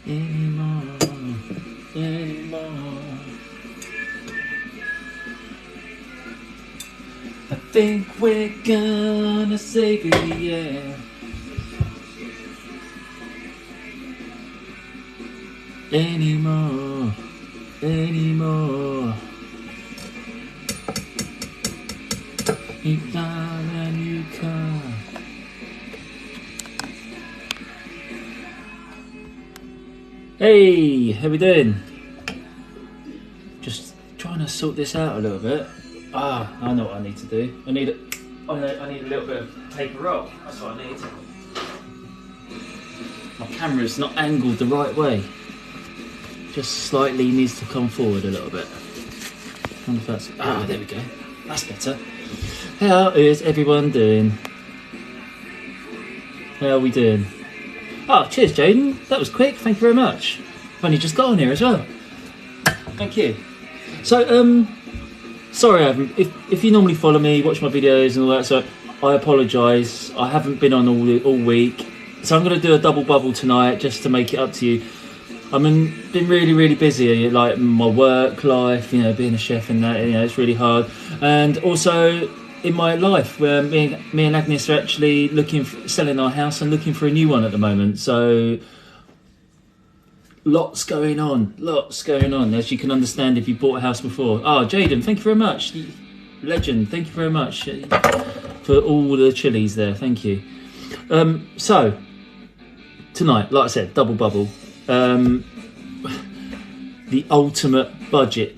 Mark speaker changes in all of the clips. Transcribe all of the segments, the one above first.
Speaker 1: anymore, anymore. I think we're gonna save it, yeah. Anymore, anymore. You found a new car. Hey, how we doing? Just trying to sort this out a little bit. I know what I need to do. I need a little bit of paper roll. That's what I need. My camera's not angled the right way. Just slightly needs to come forward a little bit. I wonder if that's... there we go. That's better. How is everyone doing? How are we doing? Oh, cheers, Jaden. That was quick. Thank you very much. I've only just got on here as well. Thank you. So, sorry, I haven't. If you normally follow me, watch my videos and all that, so I apologise. I haven't been on all week, so I'm going to do a double bubble tonight just to make it up to you. I've been really busy, like my work life, you know, being a chef and that, you know, it's really hard, and also in my life, where me and Agnes are actually selling our house and looking for a new one at the moment. So lots going on, as you can understand if you bought a house before. Jaden, thank you very much, legend. Thank you very much for all the chilies there. Thank you. So tonight, like I said, double bubble. The ultimate budget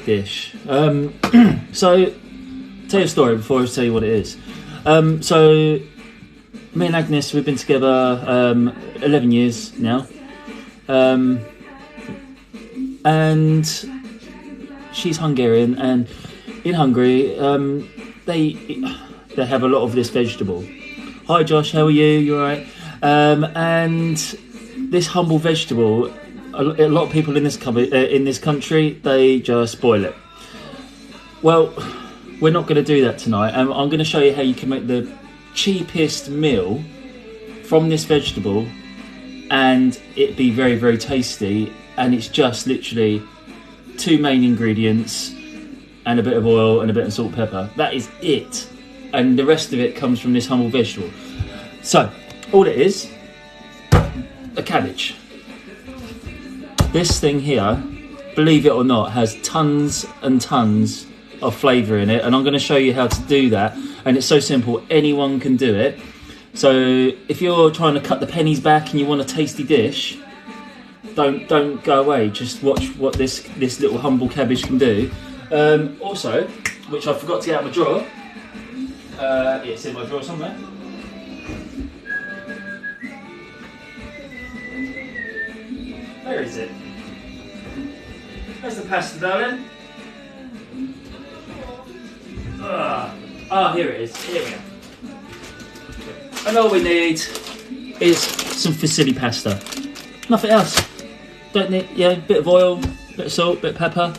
Speaker 1: dish. So tell you a story before I tell you what it is. So me and Agnes, we've been together 11 years now, and she's Hungarian, and in Hungary they have a lot of this vegetable. Hi Josh, how are you? You alright? And this humble vegetable, a lot of people in this country, they just boil it. Well, we're not going to do that tonight. I'm going to show you how you can make the cheapest meal from this vegetable and it be very tasty. And it's just literally 2 main ingredients and a bit of oil and a bit of salt and pepper. That is it. And the rest of it comes from this humble vegetable. So, all it is, a cabbage. This thing here, believe it or not, has tons and tons of flavour in it, and I'm going to show you how to do that. And it's so simple, anyone can do it. So if you're trying to cut the pennies back and you want a tasty dish, don't go away, just watch what this little humble cabbage can do. Also, which I forgot to get out of my drawer, it's in my drawer somewhere. Where is it? Where's the pasta, darling? Here it is. Here we go. And all we need is some fusilli pasta. Nothing else. Don't need, a bit of oil, bit of salt, bit of pepper.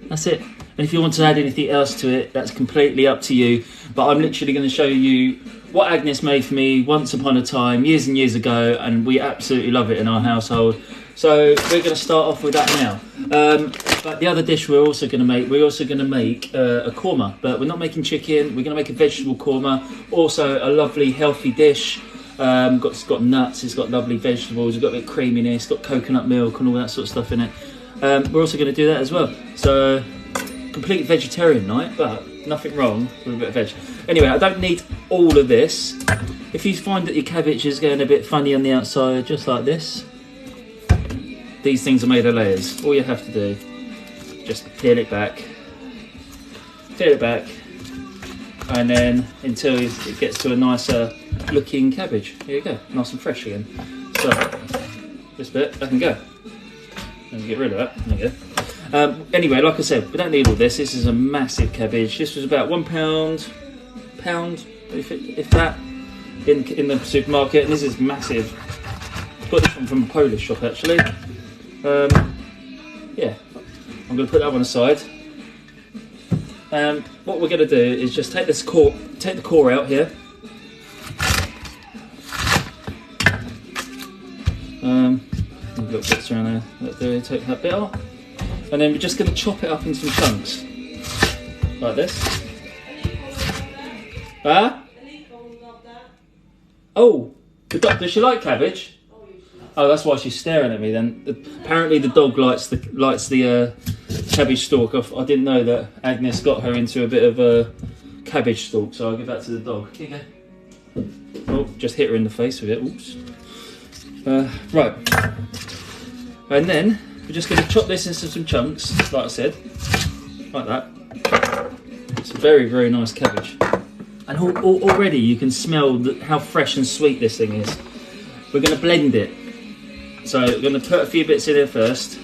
Speaker 1: That's it. And if you want to add anything else to it, that's completely up to you. But I'm literally going to show you what Agnes made for me once upon a time, years and years ago, and we absolutely love it in our household. So we're going to start off with that now. But the other dish we're also going to make a korma, but we're not making chicken. We're going to make a vegetable korma. Also a lovely healthy dish. It's got nuts. It's got lovely vegetables. It's got a bit of creaminess. It's got coconut milk and all that sort of stuff in it. We're also going to do that as well. So complete vegetarian night, but nothing wrong with a bit of veg. Anyway, I don't need all of this. If you find that your cabbage is going a bit funny on the outside, just like this. These things are made of layers. All you have to do, just peel it back, and then until it gets to a nicer looking cabbage. Here you go, nice and fresh again. So, this bit, I can go. Let me get rid of that, there you go. Anyway, like I said, we don't need all this. This is a massive cabbage. This was about £1, if that, in the supermarket, and this is massive. Got this one from a Polish shop actually. Yeah, I'm going to put that one aside. What we're going to do is just take the core out here. You've got bits around there. Take that bit off. And then we're just going to chop it up into some chunks. Like this. Ah? Oh, does she like cabbage? Oh, that's why she's staring at me then. Apparently the dog likes the cabbage stalk. I didn't know that Agnes got her into a bit of a cabbage stalk, so I'll give that to the dog. Here you go. Oh, just hit her in the face with it. Oops. Right. And then we're just going to chop this into some chunks, like I said. Like that. It's a very, very nice cabbage. And already you can smell how fresh and sweet this thing is. We're going to blend it. So we're going to put a few bits in here first.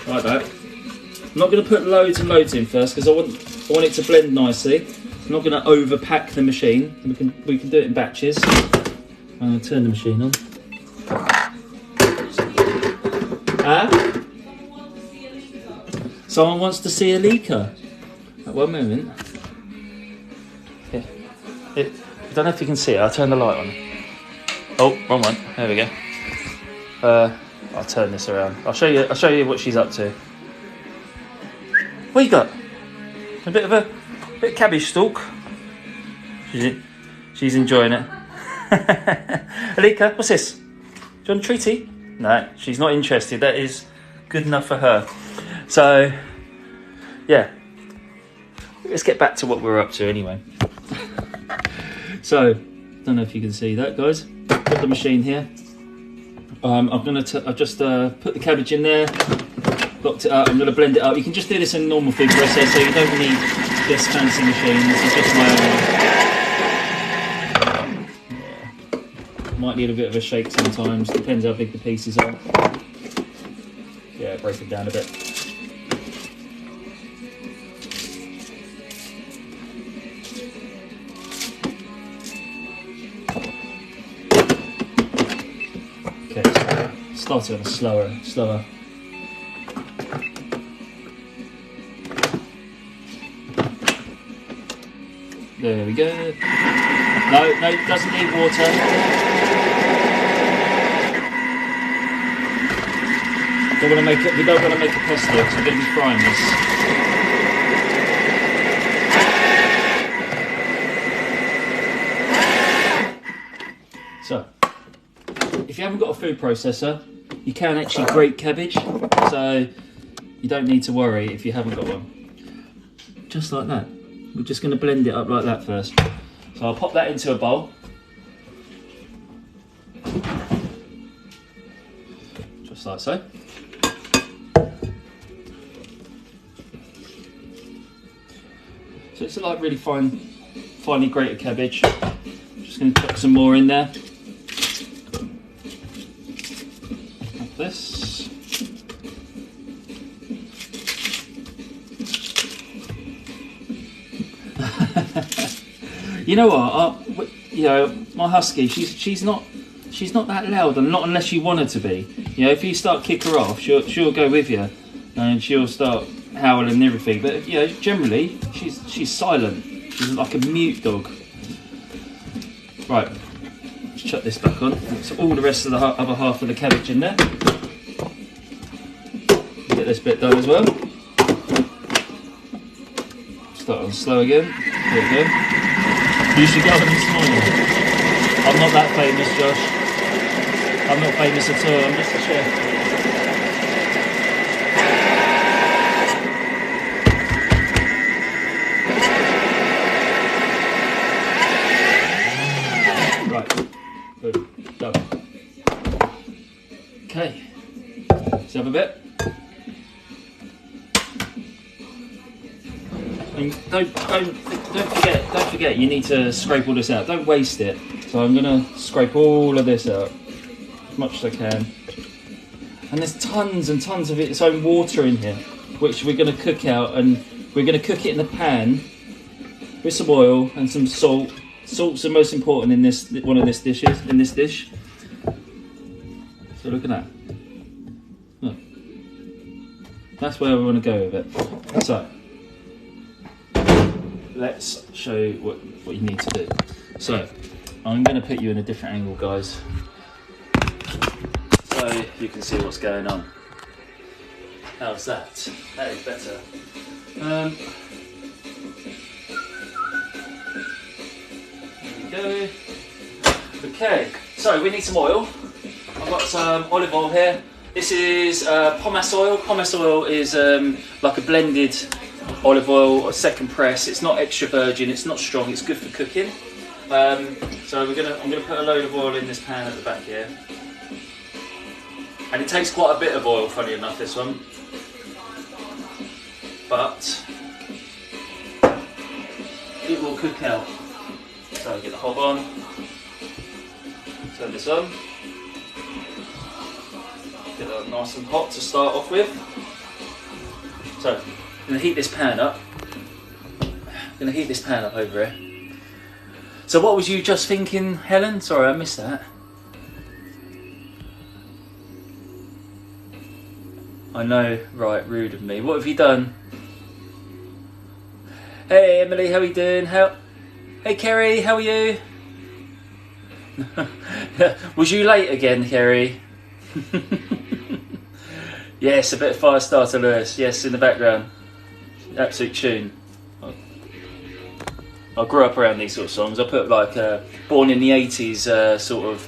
Speaker 1: Like that. I'm not going to put loads and loads in first because I want it to blend nicely. I'm not going to overpack the machine. We can do it in batches. I'm going to turn the machine on. Someone wants to see a leaker. One moment. I don't know if you can see it. I'll turn the light on. Oh, wrong one. There we go. I'll turn this around. I'll show you what she's up to. What you got? A bit of cabbage stalk. She's enjoying it. Alika, what's this? Do you want a treaty? No, she's not interested. That is good enough for her. So, yeah. Let's get back to what we're up to anyway. So, don't know if you can see that, guys. Got the machine here. I've just put the cabbage in there. Blocked it up. I'm going to blend it up. You can just do this in normal food process, so you don't need this fancy machine. This is just my own one. Yeah. Might need a bit of a shake sometimes. Depends how big the pieces are. Yeah, break them down a bit. Start it on a slower. There we go. No, it doesn't need water. We don't want to make a pesto because we're going to be frying this. So, if you haven't got a food processor, you can actually grate cabbage, so you don't need to worry if you haven't got one. Just like that. We're just going to blend it up like that first. So I'll pop that into a bowl. Just like so. So it's like really finely grated cabbage. Just going to chuck some more in there. This. You know what? My husky. She's not that loud, and not unless you want her to be. You know, if you start kick her off, she'll go with you, and she'll start howling and everything. But you know, generally she's silent. She's like a mute dog. Right. Let's chuck this back on. So all the rest of the other half of the cabbage in there. Get this bit done as well. Start on slow again. There we go. You should go on this morning. I'm not that famous, Josh. I'm not famous at all. I'm just a chef. Right. Good. Done. Okay. Let's have a bit. And don't forget you need to scrape all this out. Don't waste it. So I'm gonna scrape all of this out as much as I can. And there's tons and tons of its own water in here, which we're gonna cook out, and we're gonna cook it in the pan with some oil and some salt. Salt's the most important in this dish. So look at that. Look. That's where we want to go with it. So let's show you what you need to do. So I'm going to put you in a different angle, guys. So so you can see what's going on. How's that? That is better. There we go. Okay, so we need some oil. I've got some olive oil here. This is pomace oil. Pomace oil is like a blended olive oil, a second press. It's not extra virgin, it's not strong, it's good for cooking. So I'm gonna put a load of oil in this pan at the back here. And it takes quite a bit of oil, funny enough, this one. But it will cook out. So get the hob on, turn this on, get that nice and hot to start off with. So I'm going to heat this pan up. Over here. So what was you just thinking, Helen? Sorry, I missed that. I know, right, rude of me. What have you done? Hey Emily, how are you doing? Hey Kerry, how are you? Was you late again, Kerry? Yes, a bit of Firestarter Lewis, yes, in the background. Absolute tune. I grew up around these sort of songs. I put like Born in the 80s sort of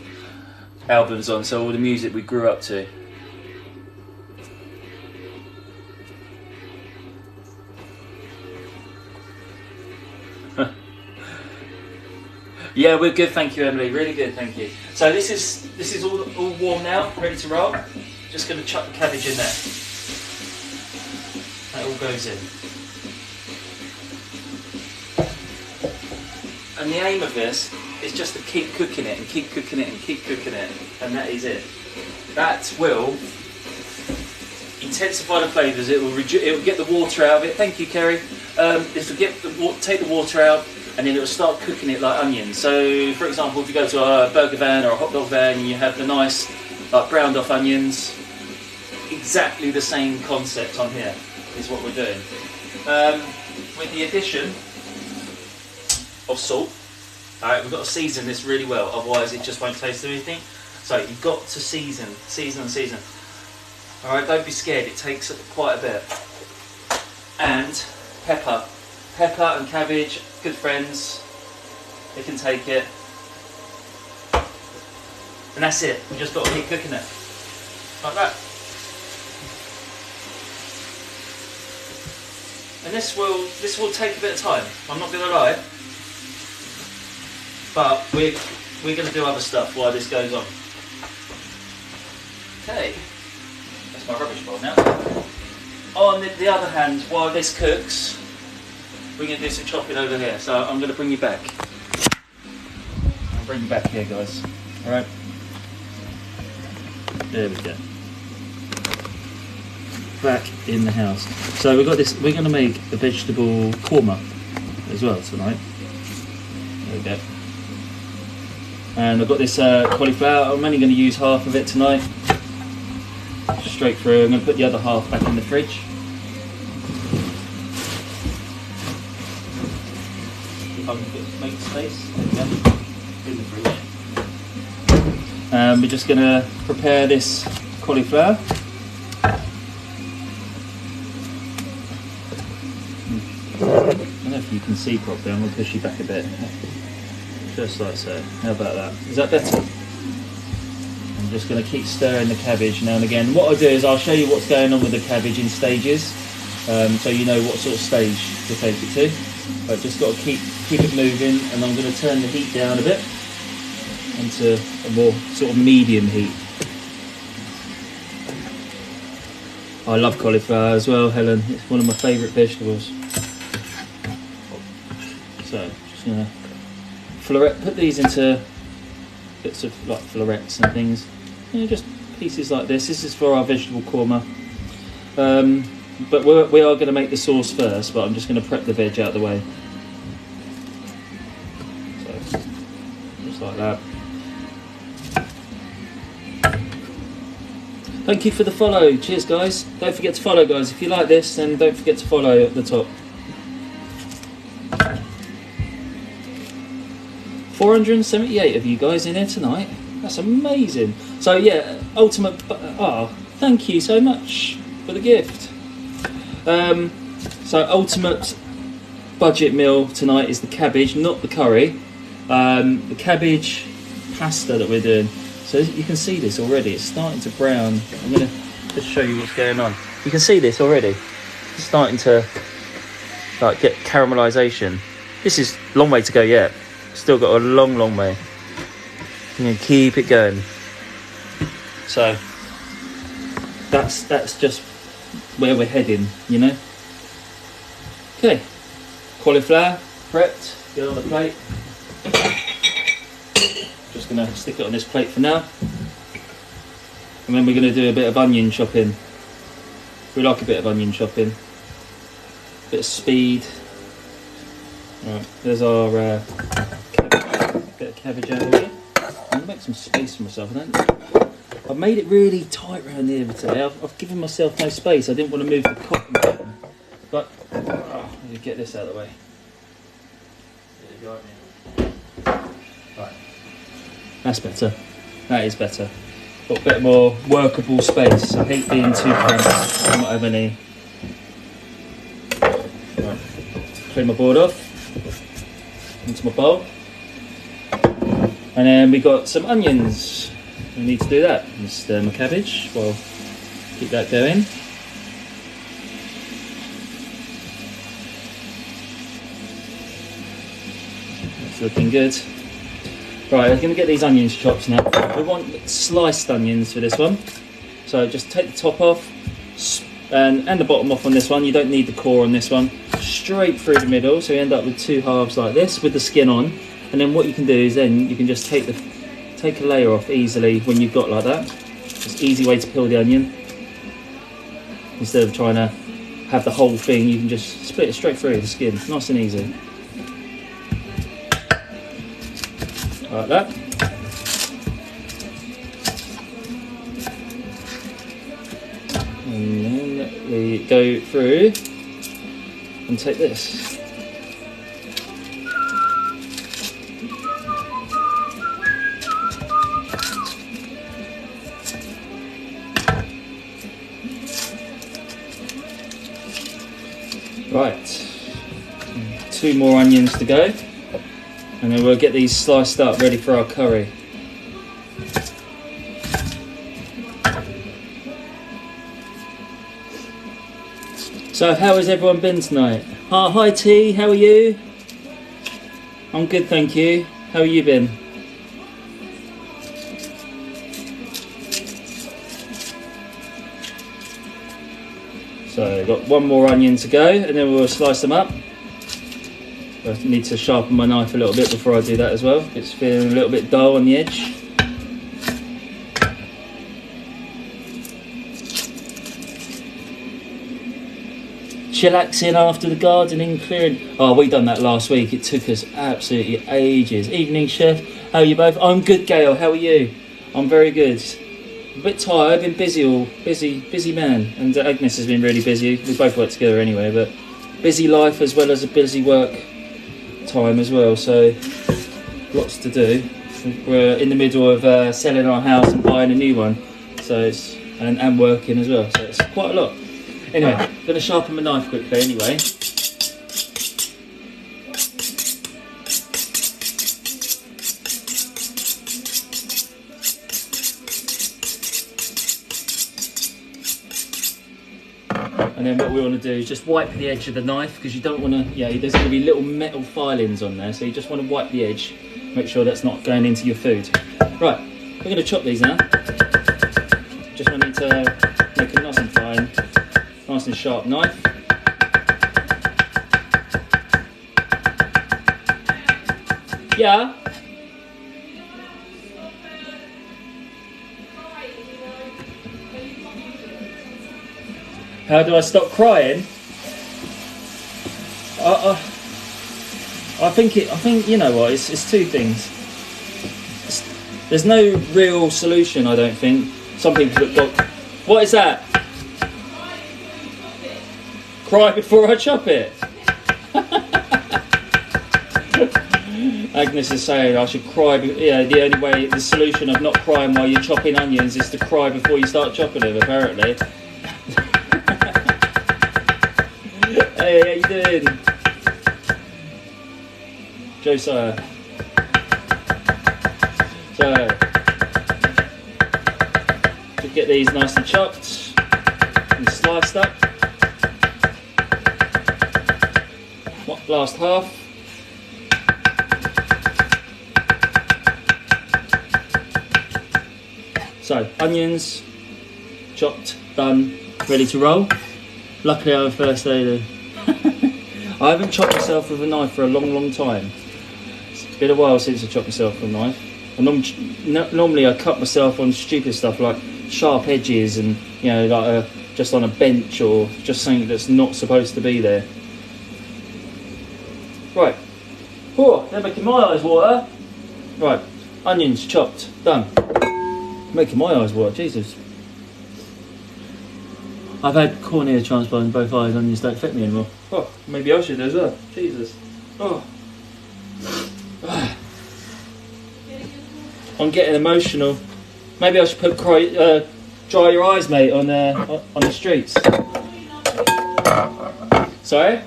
Speaker 1: albums on, so all the music we grew up to. Yeah, we're good, thank you, Emily. Really good, thank you. So this is all warm now, ready to roll. Just going to chuck the cabbage in there. That all goes in. And the aim of this is just to keep cooking it and keep cooking it and keep cooking it, and that is it. That will intensify the flavours. It will get the water out of it. Thank you, Kerry. This will take the water out, and then it will start cooking it like onions. So, for example, if you go to a burger van or a hot dog van and you have the nice, like browned off onions, exactly the same concept on here is what we're doing. With the addition of salt. Alright, we've got to season this really well, otherwise it just won't taste anything. So you've got to season. Alright, don't be scared, it takes quite a bit. And pepper. Pepper and cabbage, good friends. They can take it. And that's it. We just got to keep cooking it. Like that. And this will take a bit of time, I'm not going to lie. But we're going to do other stuff while this goes on. Okay, that's my rubbish bowl now. On the other hand, while this cooks, we're going to do some chopping over here. So I'm going to bring you back. I'll bring you back here, guys. All right. There we go. Back in the house. So we've got this. We're going to make a vegetable korma as well tonight. There we go. And I've got this cauliflower. I'm only going to use half of it tonight. Straight through. I'm going to put the other half back in the fridge. If I can make space. There we go. In the fridge. And we're just going to prepare this cauliflower. I don't know if you can see properly. I'm going to push you back a bit. Just like so. How about that? Is that better? I'm just going to keep stirring the cabbage now and again. What I'll do is I'll show you what's going on with the cabbage in stages, so you know what sort of stage to take it to. I've just got to keep it moving, and I'm going to turn the heat down a bit into a more sort of medium heat. I love cauliflower as well, Helen. It's one of my favourite vegetables. So just going to put these into bits of like florets and things, just pieces like this. This is for our vegetable korma, but we are going to make the sauce first, but I'm just going to prep the veg out of the way. So just like that. Thank you for the follow. Cheers, guys. Don't forget to follow, guys. If you like this, then don't forget to follow at the top. 478 of you guys in here tonight. That's amazing. So yeah, ultimate. Thank you so much for the gift. So ultimate budget meal tonight is the cabbage, not the curry. The cabbage pasta that we're doing. So you can see this already. It's starting to brown. I'm gonna just show you what's going on. You can see this already. It's starting to like get caramelization. This is a long way to go yet. Still got a long way. You can keep it going. So that's just where we're heading, you know. Okay, cauliflower prepped. Get on the plate. Just gonna stick it on this plate for now, and then we're gonna do a bit of onion chopping. We like a bit of onion chopping, bit of speed. Right, there's our bit of cabbage over here. I'm gonna make some space for myself. I've made it really tight around here today. I've given myself no space. I didn't want to move the cotton button, but let me get this out of the way. There you go. Right, that's better. That is better. Got a bit more workable space. I hate being too cramped. I don't have any. Right. Clean my board off into my bowl, and then we got some onions. We need to do that. Just stir my cabbage. Well, keep that going. That's looking good. Right, I'm going to get these onions chopped now. We want sliced onions for this one. So just take the top off and the bottom off on this one. You don't need the core on this one. Straight through the middle, so you end up with two halves like this with the skin on. And then what you can do is then you can just take a layer off easily when you've got like that. It's an easy way to peel the onion. Instead of trying to have the whole thing, you can just split it straight through the skin. Nice and easy. Like that. And then we go through and take this. Right, 2 more onions to go, and then we'll get these sliced up ready for our curry. So how has everyone been tonight? Hi T, how are you? I'm good, thank you. How have you been? So got 1 more onion to go, and then we'll slice them up. I need to sharpen my knife a little bit before I do that as well. It's feeling a little bit dull on the edge. Chillaxing after the gardening clearing. Oh, we done that last week. It took us absolutely ages. Evening chef, how are you both? I'm good, Gail. How are you? I'm very good. A bit tired. Been busy man. And Agnes has been really busy. We both work together anyway, but busy life as well as a busy work time as well. So lots to do. We're in the middle of selling our house and buying a new one. So it's and working as well. So it's quite a lot. Anyway, I'm going to sharpen my knife quickly anyway. And then what we want to do is just wipe the edge of the knife, because you don't want to, there's going to be little metal filings on there, so you just want to wipe the edge, make sure that's not going into your food. Right, we're going to chop these now. Just want to make them nice and fine. Nice and sharp knife. Yeah. How do I stop crying? I think you know what. It's 2 things. There's no real solution. I don't think. Some people have got. What is that? Cry before I chop it. Agnes is saying I should cry. Yeah, the only way, the solution of not crying while you're chopping onions is to cry before you start chopping them, apparently. Hey, how you doing? Josiah. So, to get these nice and chopped and sliced up. Last half. So, onions, chopped, done, ready to roll. Luckily I'm a first aider. I haven't chopped myself with a knife for a long time. It's been a while since I chopped myself with a knife. Normally I cut myself on stupid stuff like sharp edges and, you know, like just on a bench or just something that's not supposed to be there. Right. Oh, they're making my eyes water. Right, onions chopped, done. Making my eyes water, Jesus. I've had cornea transplant in both eyes, onions don't affect me anymore. Oh, maybe I should as well. Jesus. Oh. I'm getting emotional. Maybe I should put dry your eyes, mate, on the streets. Sorry?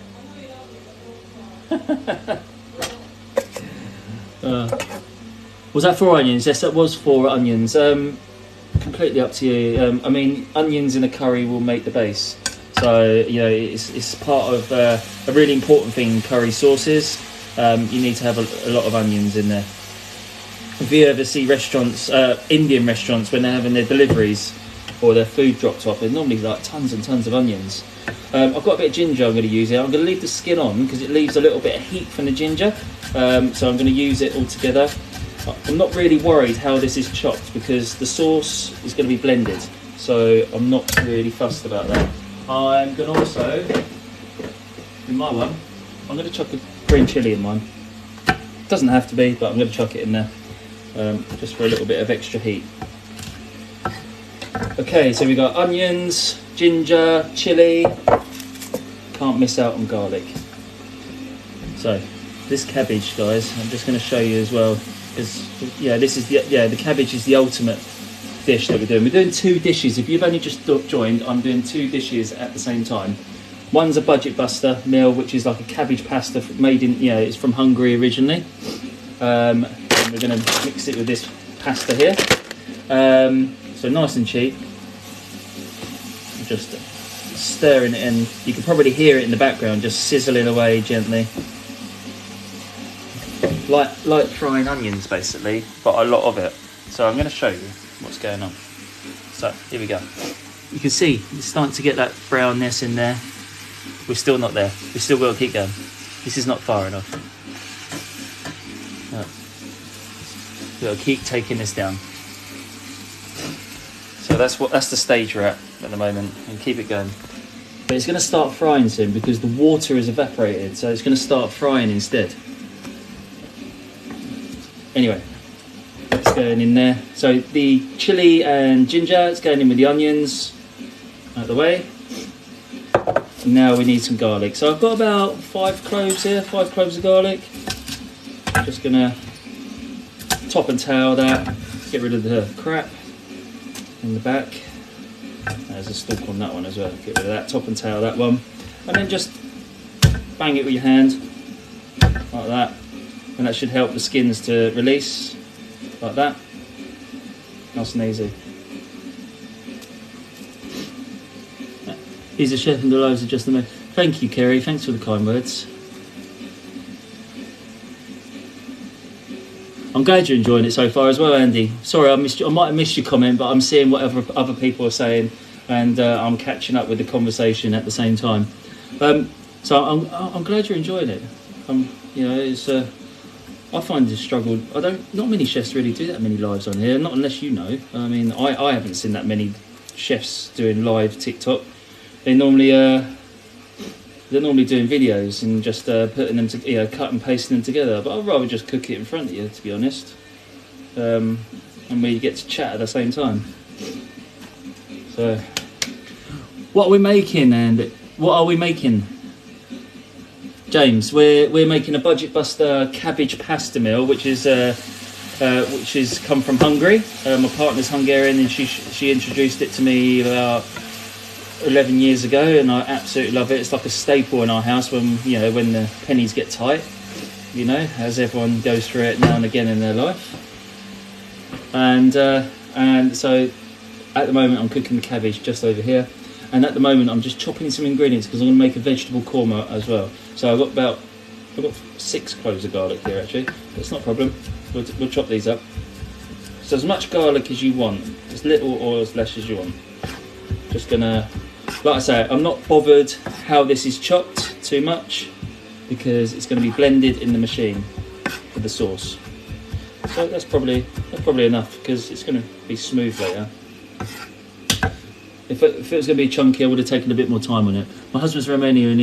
Speaker 1: Was that 4 onions? Yes, that was 4 onions. Completely up to you. I mean, onions in a curry will make the base. So, you know, it's part of a really important thing in curry sauces. You need to have a lot of onions in there. If you ever see restaurants, Indian restaurants, when they're having their deliveries or their food dropped off, there's normally like tons and tons of onions. I've got a bit of ginger I'm going to use here. I'm going to leave the skin on because it leaves a little bit of heat from the ginger. So I'm going to use it all together. I'm not really worried how this is chopped because the sauce is going to be blended. So I'm not really fussed about that. I'm going to also, in my one, I'm going to chuck a green chilli in mine. Doesn't have to be, but I'm going to chuck it in there. Just for a little bit of extra heat. Okay, so we've got onions, ginger, chilli. Can't miss out on garlic. So this cabbage, guys, I'm just going to show you as well. Because this is the cabbage is the ultimate dish that we're doing. We're doing 2 dishes. If you've only just joined, I'm doing 2 dishes at the same time. One's a budget buster meal, which is like a cabbage pasta made in, it's from Hungary originally. And we're going to mix it with this pasta here. So nice and cheap. Just stirring it in. You can probably hear it in the background, just sizzling away gently. Like frying onions, basically, but a lot of it. So I'm going to show you what's going on. So here we go. You can see it's starting to get that brownness in there. We're still not there. We've still got to keep going. This is not far enough. No. We've got to keep taking this down. So that's the stage we're at the moment, and keep it going. But it's going to start frying soon because the water is evaporated, so it's going to start frying instead. Anyway, it's going in there. So the chilli and ginger, it's going in with the onions out of the way. And now we need some garlic. So I've got about 5 cloves here, 5 cloves of garlic. I'm just going to top and tail that, get rid of the crap in the back. There's a stalk on that one as well. Get rid of that, top and tail that one. And then just bang it with your hand, like that. And that should help the skins to release, like that. Nice and easy. He's a chef and the lives are just the most. Thank you, Kerry. Thanks for the kind words. I'm glad you're enjoying it so far as well, Andy. Sorry, I might have missed your comment, but I'm seeing what other people are saying, and I'm catching up with the conversation at the same time. So I'm glad you're enjoying it. It's. I find this struggle. Not many chefs really do that many lives on here, not unless you know. I mean, I haven't seen that many chefs doing live TikTok. They're normally doing videos and just putting them to, cut and pasting them together. But I'd rather just cook it in front of you, to be honest. And we get to chat at the same time. So, what are we making, and what are we making? James, we're making a budget buster cabbage pasta meal, which is come from Hungary. My partner's Hungarian, and she introduced it to me about 11 years ago, and I absolutely love it. It's like a staple in our house when the pennies get tight, as everyone goes through it now and again in their life. And so at the moment I'm cooking the cabbage just over here, and at the moment I'm just chopping some ingredients because I'm going to make a vegetable korma as well. So I've got 6 cloves of garlic here actually. That's not a problem. We'll chop these up. So as much garlic as you want, as little or as less as you want. Just gonna, like I say, I'm not bothered how this is chopped too much because it's going to be blended in the machine for the sauce. So that's probably enough because it's going to be smooth later. If it was going to be chunky, I would have taken a bit more time on it. My husband's Romanian, and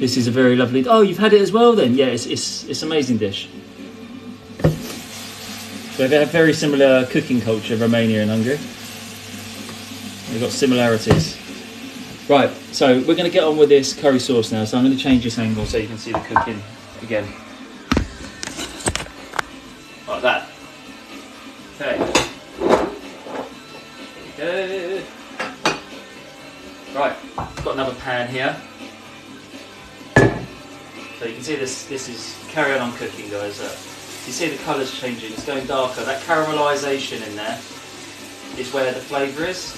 Speaker 1: this is a very lovely. Oh, you've had it as well then? Yeah, it's an amazing dish. So they have very similar cooking culture, Romania and Hungary. They've got similarities. Right, so we're going to get on with this curry sauce now. So I'm going to change this angle so you can see the cooking again. Like that. Okay. There we go. Right, I've got another pan here. So you can see this is carry on cooking, guys. You see the colours changing, it's going darker. That caramelisation in there is where the flavour is,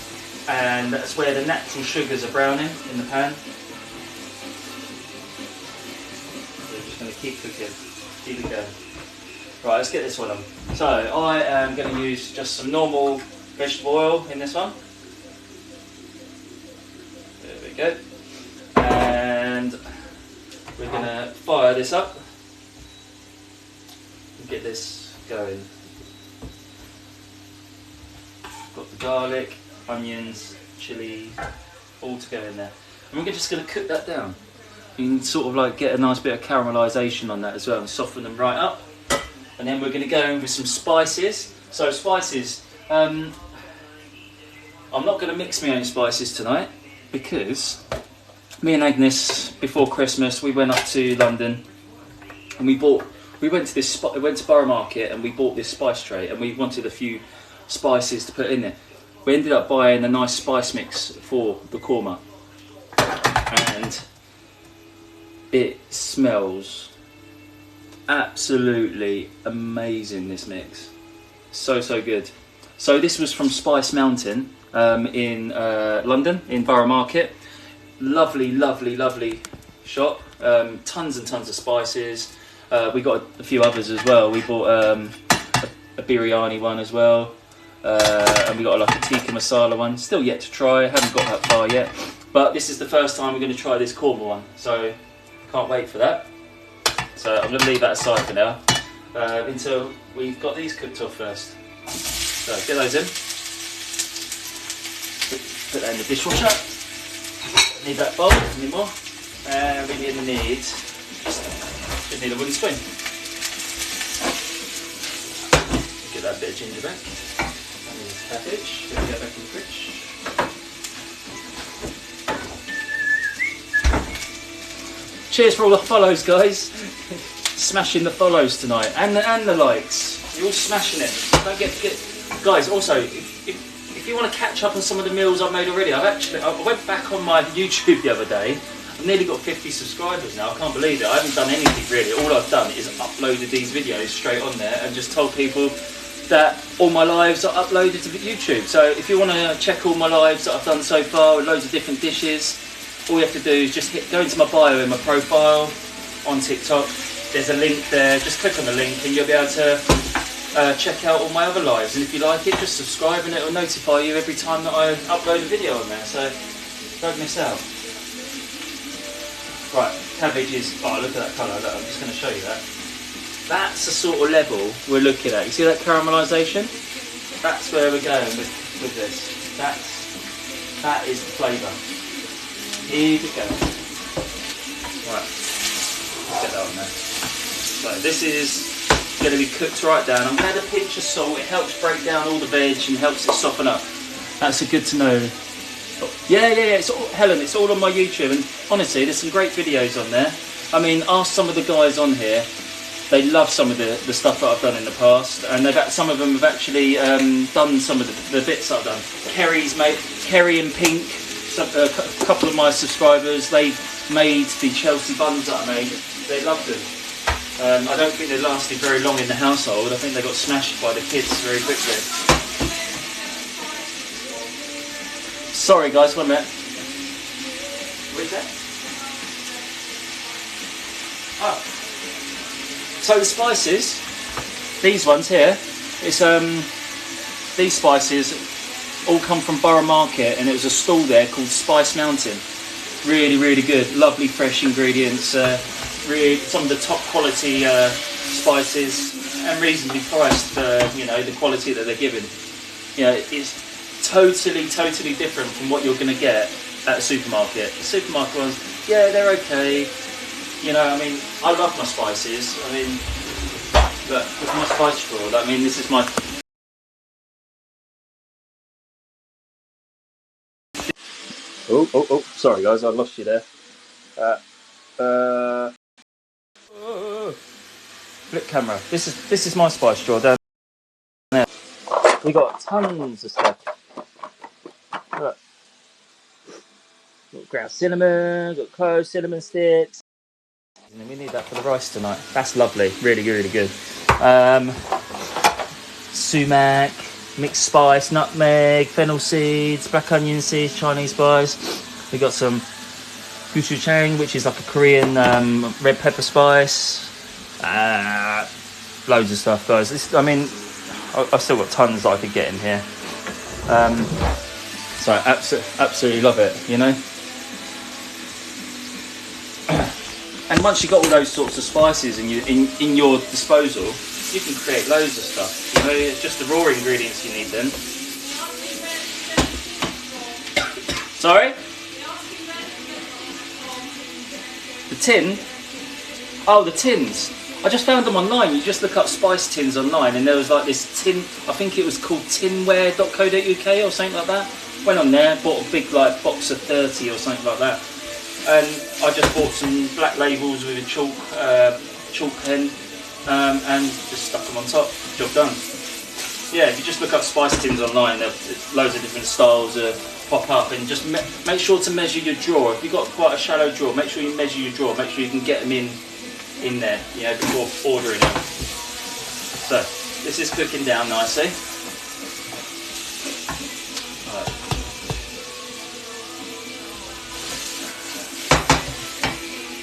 Speaker 1: and that's where the natural sugars are browning in the pan. So we're just going to keep cooking, keep it going. Right, let's get this one on. So I am going to use just some normal vegetable oil in this one. There we go. And we're going to fire this up. Get this going. Got the garlic, onions, chilli, all to go in there. And we're just going to cook that down. You can sort of like get a nice bit of caramelisation on that as well and soften them right up. And then we're going to go in with some spices. So spices, I'm not going to mix my own spices tonight because me and Agnes, before Christmas, we went up to London and we went to Borough Market and we bought this spice tray and we wanted a few spices to put in there. We ended up buying a nice spice mix for the korma, and it smells absolutely amazing, this mix. So good. So this was from Spice Mountain in London, in Borough Market. Lovely shop. Tons and tons of spices. We got a few others as well. We bought a biryani one as well, and we got like a tikka masala one. Still yet to try, haven't got that far yet. But this is the first time we're going to try this korma one, so can't wait for that. So I'm going to leave that aside for now, until we've got these cooked off first. So get those in. Put that in the dishwasher. Need that bowl, need more. And we need just need a wooden spoon. Get that bit of ginger back. And this cabbage. Get it back in the fridge. Cheers for all the follows, guys. Smashing the follows tonight, and the likes. You're all smashing it. Don't get guys. Also, if you want to catch up on some of the meals I've made already, I went back on my YouTube the other day. I've nearly got 50 subscribers now. I can't believe it. I haven't done anything really. All I've done is uploaded these videos straight on there and just told people that all my lives are uploaded to YouTube. So if you want to check all my lives that I've done so far with loads of different dishes, all you have to do is just go into my bio in my profile on TikTok. There's a link there. Just click on the link and you'll be able to check out all my other lives. And if you like it, just subscribe and it will notify you every time that I upload a video on there. So don't miss out. Right, cabbage is, oh look at that colour, look, I'm just going to show you that. That's the sort of level we're looking at. You see that caramelisation? That's where we're going with this. That is the flavour. Here we go. Right, let's get that on there. So this is going to be cooked right down. I'm going to add a pinch of salt. It helps break down all the veg and helps it soften up. That's good to know. Yeah. It's all, Helen, it's all on my YouTube, and honestly, there's some great videos on there. I mean, ask some of the guys on here. They love some of the stuff that I've done in the past, and some of them have actually done some of the bits I've done. Kerry and Pink, a couple of my subscribers, they've made the Chelsea buns that I made. They loved them. I don't think they lasted very long in the household. I think they got smashed by the kids very quickly. Sorry guys, 1 minute. What is that? Oh. So the spices, these ones here, it's these spices all come from Borough Market, and it was a stall there called Spice Mountain. Really good, lovely fresh ingredients, really some of the top quality spices, and reasonably priced for the quality that they're giving. It's totally different from what you're going to get at a supermarket. The supermarket ones, yeah, they're okay. I mean, I love my spices. I mean, look at my spice drawer. I mean, this is my... Oh, sorry guys, I lost you there. Flip camera. This is my spice drawer down there. We got tons of stuff. Look. Got ground cinnamon, got cloves, cinnamon sticks. We need that for the rice tonight. That's lovely, really good. Sumac, mixed spice, nutmeg, fennel seeds, black onion seeds, Chinese spice. We got some gochujang, which is like a Korean red pepper spice. Loads of stuff, guys. I mean, I've still got tons that I could get in here. So I absolutely love it, And once you've got all those sorts of spices in your disposal, you can create loads of stuff. It's just the raw ingredients you need then. Sorry? The tin? Oh, the tins. I just found them online. You just look up spice tins online, and there was like this tin, I think it was called tinware.co.uk or something like that. Went on there, bought a big box of 30 or something like that. And I just bought some black labels with a chalk pen, and just stuck them on top. Job done. Yeah, if you just look up spice tins online, there's loads of different styles pop up, and just make sure to measure your drawer. If you've got quite a shallow drawer, make sure you measure your drawer. Make sure you can get them in there, before ordering them. So this is cooking down nicely.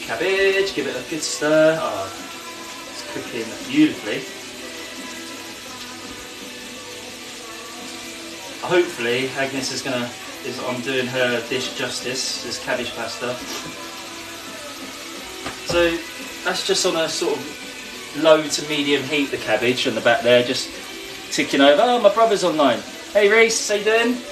Speaker 1: Cabbage, give it a good stir. Oh, it's cooking beautifully. Hopefully Agnes is I'm doing her dish justice, this cabbage pasta. So that's just on a sort of low to medium heat, the cabbage on the back there, just ticking over. Oh, my brother's online. Hey Reese, how you doing?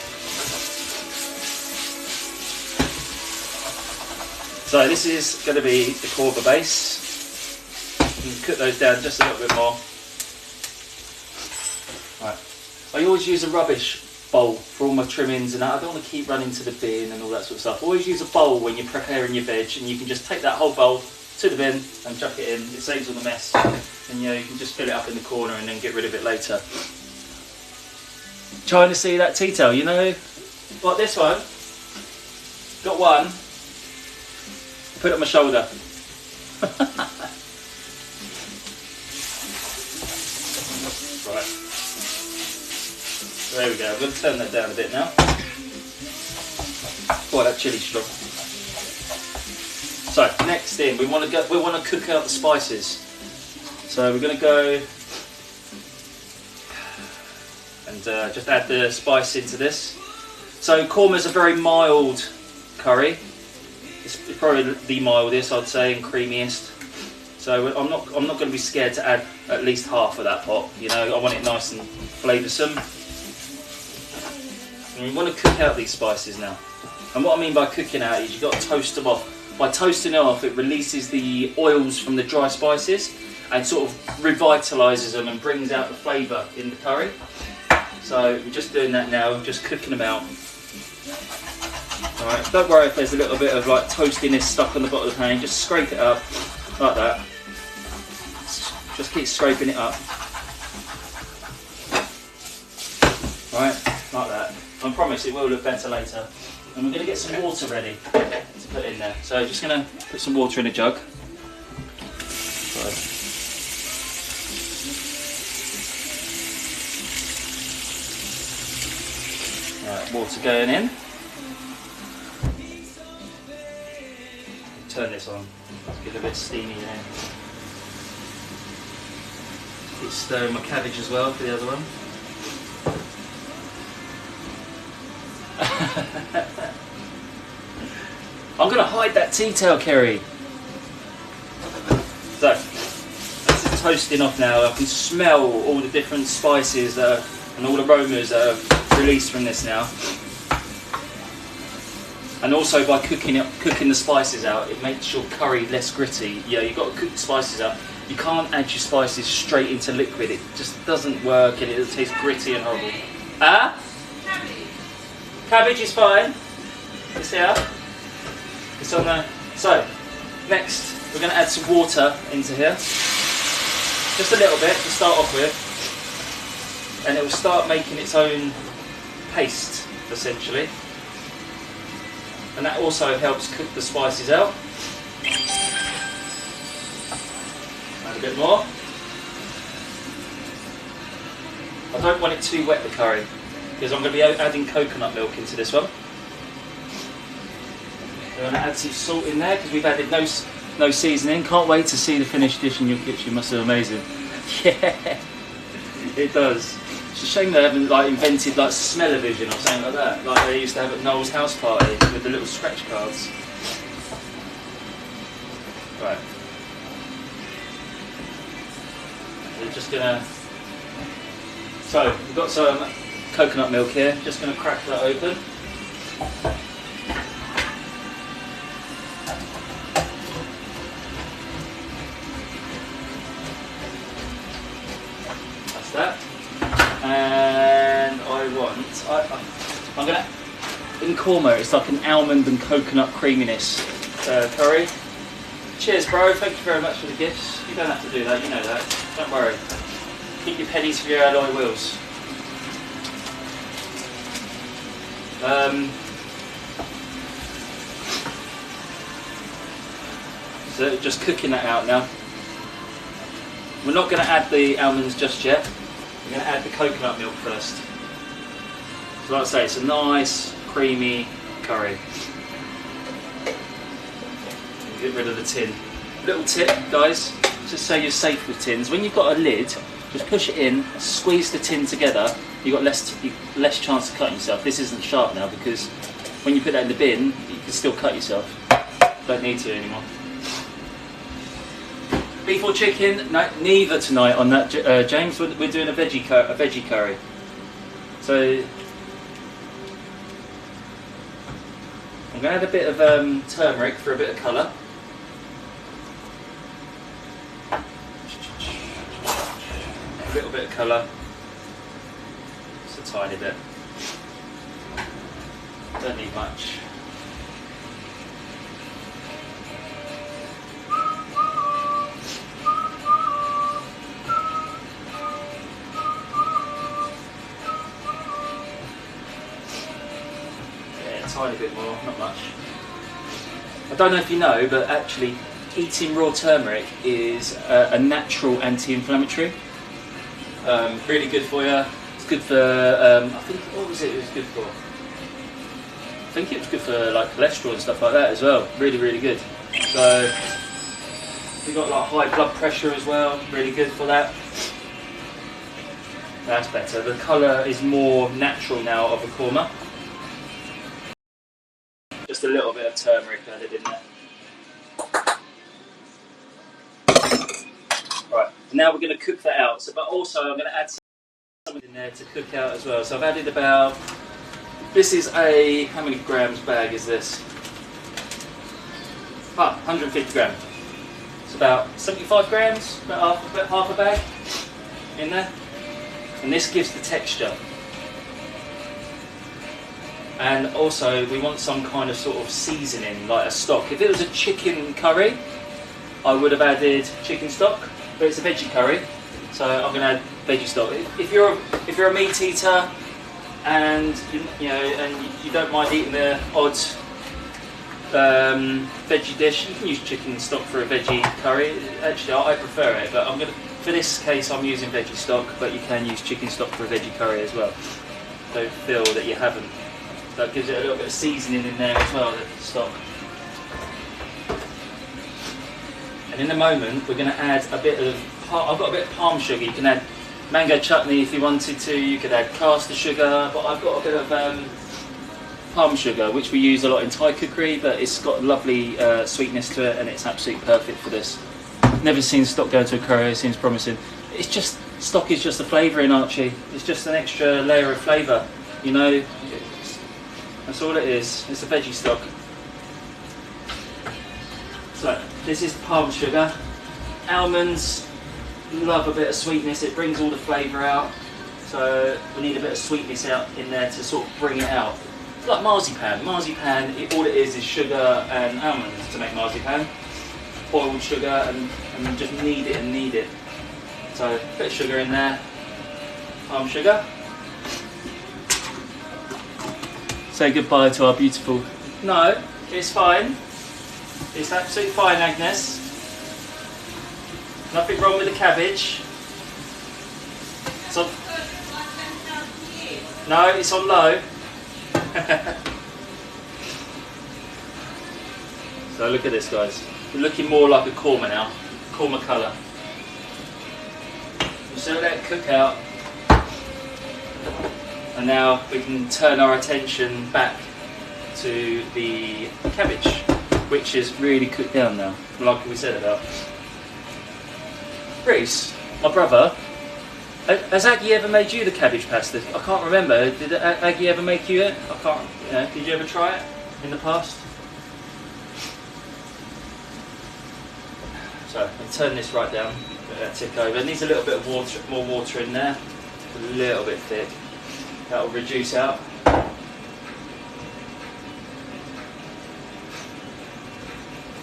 Speaker 1: So this is going to be the Korma base. You can cook those down just a little bit more. Right. I always use a rubbish bowl for all my trimmings, and I don't want to keep running to the bin and all that sort of stuff. Always use a bowl when you're preparing your veg, and you can just take that whole bowl to the bin and chuck it in. It saves all the mess, and you can just fill it up in the corner and then get rid of it later. Trying to see that tea towel, like this one. Got one. Put it on my shoulder. Right. There we go. I'm going to turn that down a bit now. Oh, that chilli's strong. So next thing, we want to cook out the spices. So we're going to go and just add the spice into this. So korma is a very mild curry. It's probably the mildest, I'd say, and creamiest. So I'm not going to be scared to add at least half of that pot. I want it nice and flavoursome. And you want to cook out these spices now. And what I mean by cooking out is you've got to toast them off. By toasting it off, it releases the oils from the dry spices and sort of revitalises them and brings out the flavour in the curry. So we're just doing that now, just cooking them out. Alright, don't worry if there's a little bit of like toastiness stuck on the bottom of the pan, just scrape it up like that. Just keep scraping it up. Right, like that. I promise it will look better later. And we're going to get some water ready to put in there. So just going to put some water in a jug. Right, water going in. Turn this on. Get a bit steamy in. Keep stirring my cabbage as well for the other one. I'm going to hide that tea towel, Kerry. So, this is toasting off now. I can smell all the different spices and all the aromas that are released from this now. And also by cooking the spices out, it makes your curry less gritty. Yeah, you've got to cook the spices out. You can't add your spices straight into liquid. It just doesn't work and it'll taste gritty and horrible. Ah? Cabbage is fine. You see how? It's on there. So, next we're going to add some water into here. Just a little bit to start off with. And it will start making its own paste, essentially. And that also helps cook the spices out. Add a bit more. I don't want it too wet, the curry, because I'm going to be adding coconut milk into this one. I'm going to add some salt in there because we've added no seasoning. Can't wait to see the finished dish in your kitchen. Must be amazing. Yeah, it does. It's a shame they haven't invented smell-o-vision or something like that, like they used to have at Noel's house party with the little scratch cards. Right. We're just gonna. So we've got some coconut milk here. Just gonna crack that open. That's that. And I'm gonna, in Korma, it's like an almond and coconut creaminess curry. Cheers, bro, thank you very much for the gifts. You don't have to do that, you know that, don't worry. Keep your pennies for your alloy wheels. So just cooking that out now. We're not going to add the almonds just yet. We're going to add the coconut milk first. So like I say, it's a nice, creamy curry. Get rid of the tin. Little tip, guys, just so you're safe with tins. When you've got a lid, just push it in, squeeze the tin together. You've got less chance of cutting yourself. This isn't sharp now because when you put that in the bin, you can still cut yourself. Don't need to anymore. Beef or chicken? No, neither tonight on that, James. We're doing a veggie curry. So I'm going to add a bit of turmeric for a bit of colour. A little bit of colour. Just a tiny bit. Don't need much. Tiny bit more, not much. I don't know if you know, but actually eating raw turmeric is a natural anti-inflammatory. Really good for you. It's good for, I think, what was it was good for? I think it was good for cholesterol and stuff like that as well. Really, really good. So, we've got high blood pressure as well. Really good for that. That's better. The colour is more natural now of a korma. Just a little bit of turmeric added in there. Right, now we're going to cook that out. But also I'm going to add something in there to cook out as well. So I've added about, this is a, how many grams bag is this? 150 grams. It's about 75 grams, about half a bag in there. And this gives the texture. And also we want some kind of sort of seasoning, like a stock. If it was a chicken curry, I would have added chicken stock, but it's a veggie curry, so I'm going to add veggie stock. If you're a meat eater and you don't mind eating the odd veggie dish, you can use chicken stock for a veggie curry. Actually, I prefer it, but for this case I'm using veggie stock, but you can use chicken stock for a veggie curry as well. Don't feel that you haven't. That gives it a little bit of seasoning in there as well, the stock. And in a moment we're going to add a bit of, I've got a bit of palm sugar. You can add mango chutney if you wanted to, you could add caster sugar, but I've got a bit of palm sugar, which we use a lot in Thai cookery, but it's got lovely sweetness to it and it's absolutely perfect for this. Never seen stock go to a curry, it seems promising. It's just, stock is just a flavouring, Archie. It's just an extra layer of flavour, you know. That's all it is. It's a veggie stock. So this is palm sugar. Almonds love a bit of sweetness. It brings all the flavour out. So we need a bit of sweetness out in there to sort of bring it out. It's like marzipan. Marzipan, all it is sugar and almonds to make marzipan. Boiled sugar and just knead it. So a bit of sugar in there. Palm sugar. Say goodbye to our beautiful... No, it's fine. It's absolutely fine, Agnes. Nothing wrong with the cabbage. It's on... No, it's on low. So look at this, guys. We're looking more like a korma now. Korma colour. So let it cook out. And now we can turn our attention back to the cabbage, which is really cooked down now, like we said about. Reese, my brother, has Aggie ever made you the cabbage pasta? I can't remember. Did Aggie ever make you it? I can't. Did you ever try it in the past? So I'll turn this right down. Let that tick over. It needs a little bit of water, more water in there. A little bit thick. That'll reduce out.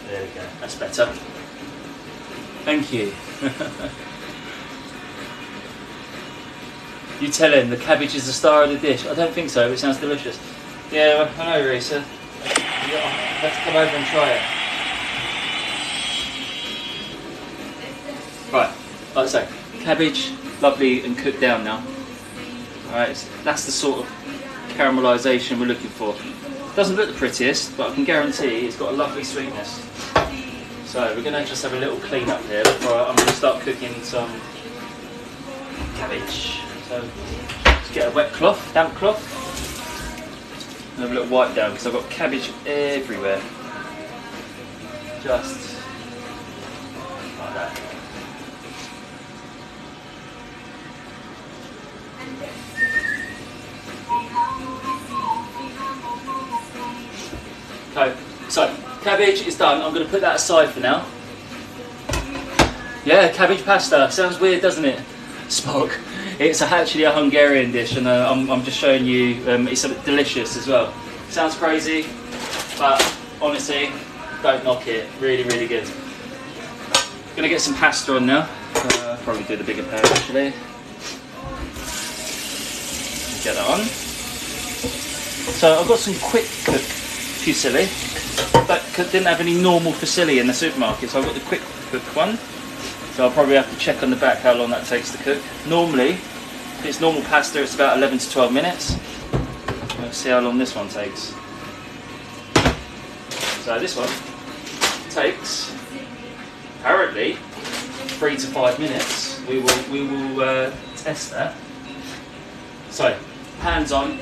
Speaker 1: There we go, that's better. Thank you. You tell him the cabbage is the star of the dish. I don't think so, but it sounds delicious. Yeah, I know, Risa. Let's come over and try it. Right, like I say, cabbage, lovely and cooked down now. Alright, that's the sort of caramelisation we're looking for. Doesn't look the prettiest, but I can guarantee it's got a lovely sweetness. So we're going to just have a little clean up here before I'm going to start cooking some cabbage. So let's get a wet cloth, damp cloth, and have a little wipe down because I've got cabbage everywhere. Just like that. Okay, so cabbage is done. I'm going to put that aside for now. Yeah, cabbage pasta. Sounds weird, doesn't it? Spock. It's actually a Hungarian dish, and I'm just showing you. It's delicious as well. Sounds crazy, but honestly, don't knock it. Really, really good. Going to get some pasta on now. Probably do the bigger pan actually. Get that on. So I've got some quick cook fusilli. That didn't have any normal fusilli in the supermarket, so I've got the quick cook one. So I'll probably have to check on the back how long that takes to cook. Normally, if it's normal pasta, it's about 11 to 12 minutes. Let's see how long this one takes. So this one takes apparently 3 to 5 minutes. We will test that. So pan's on.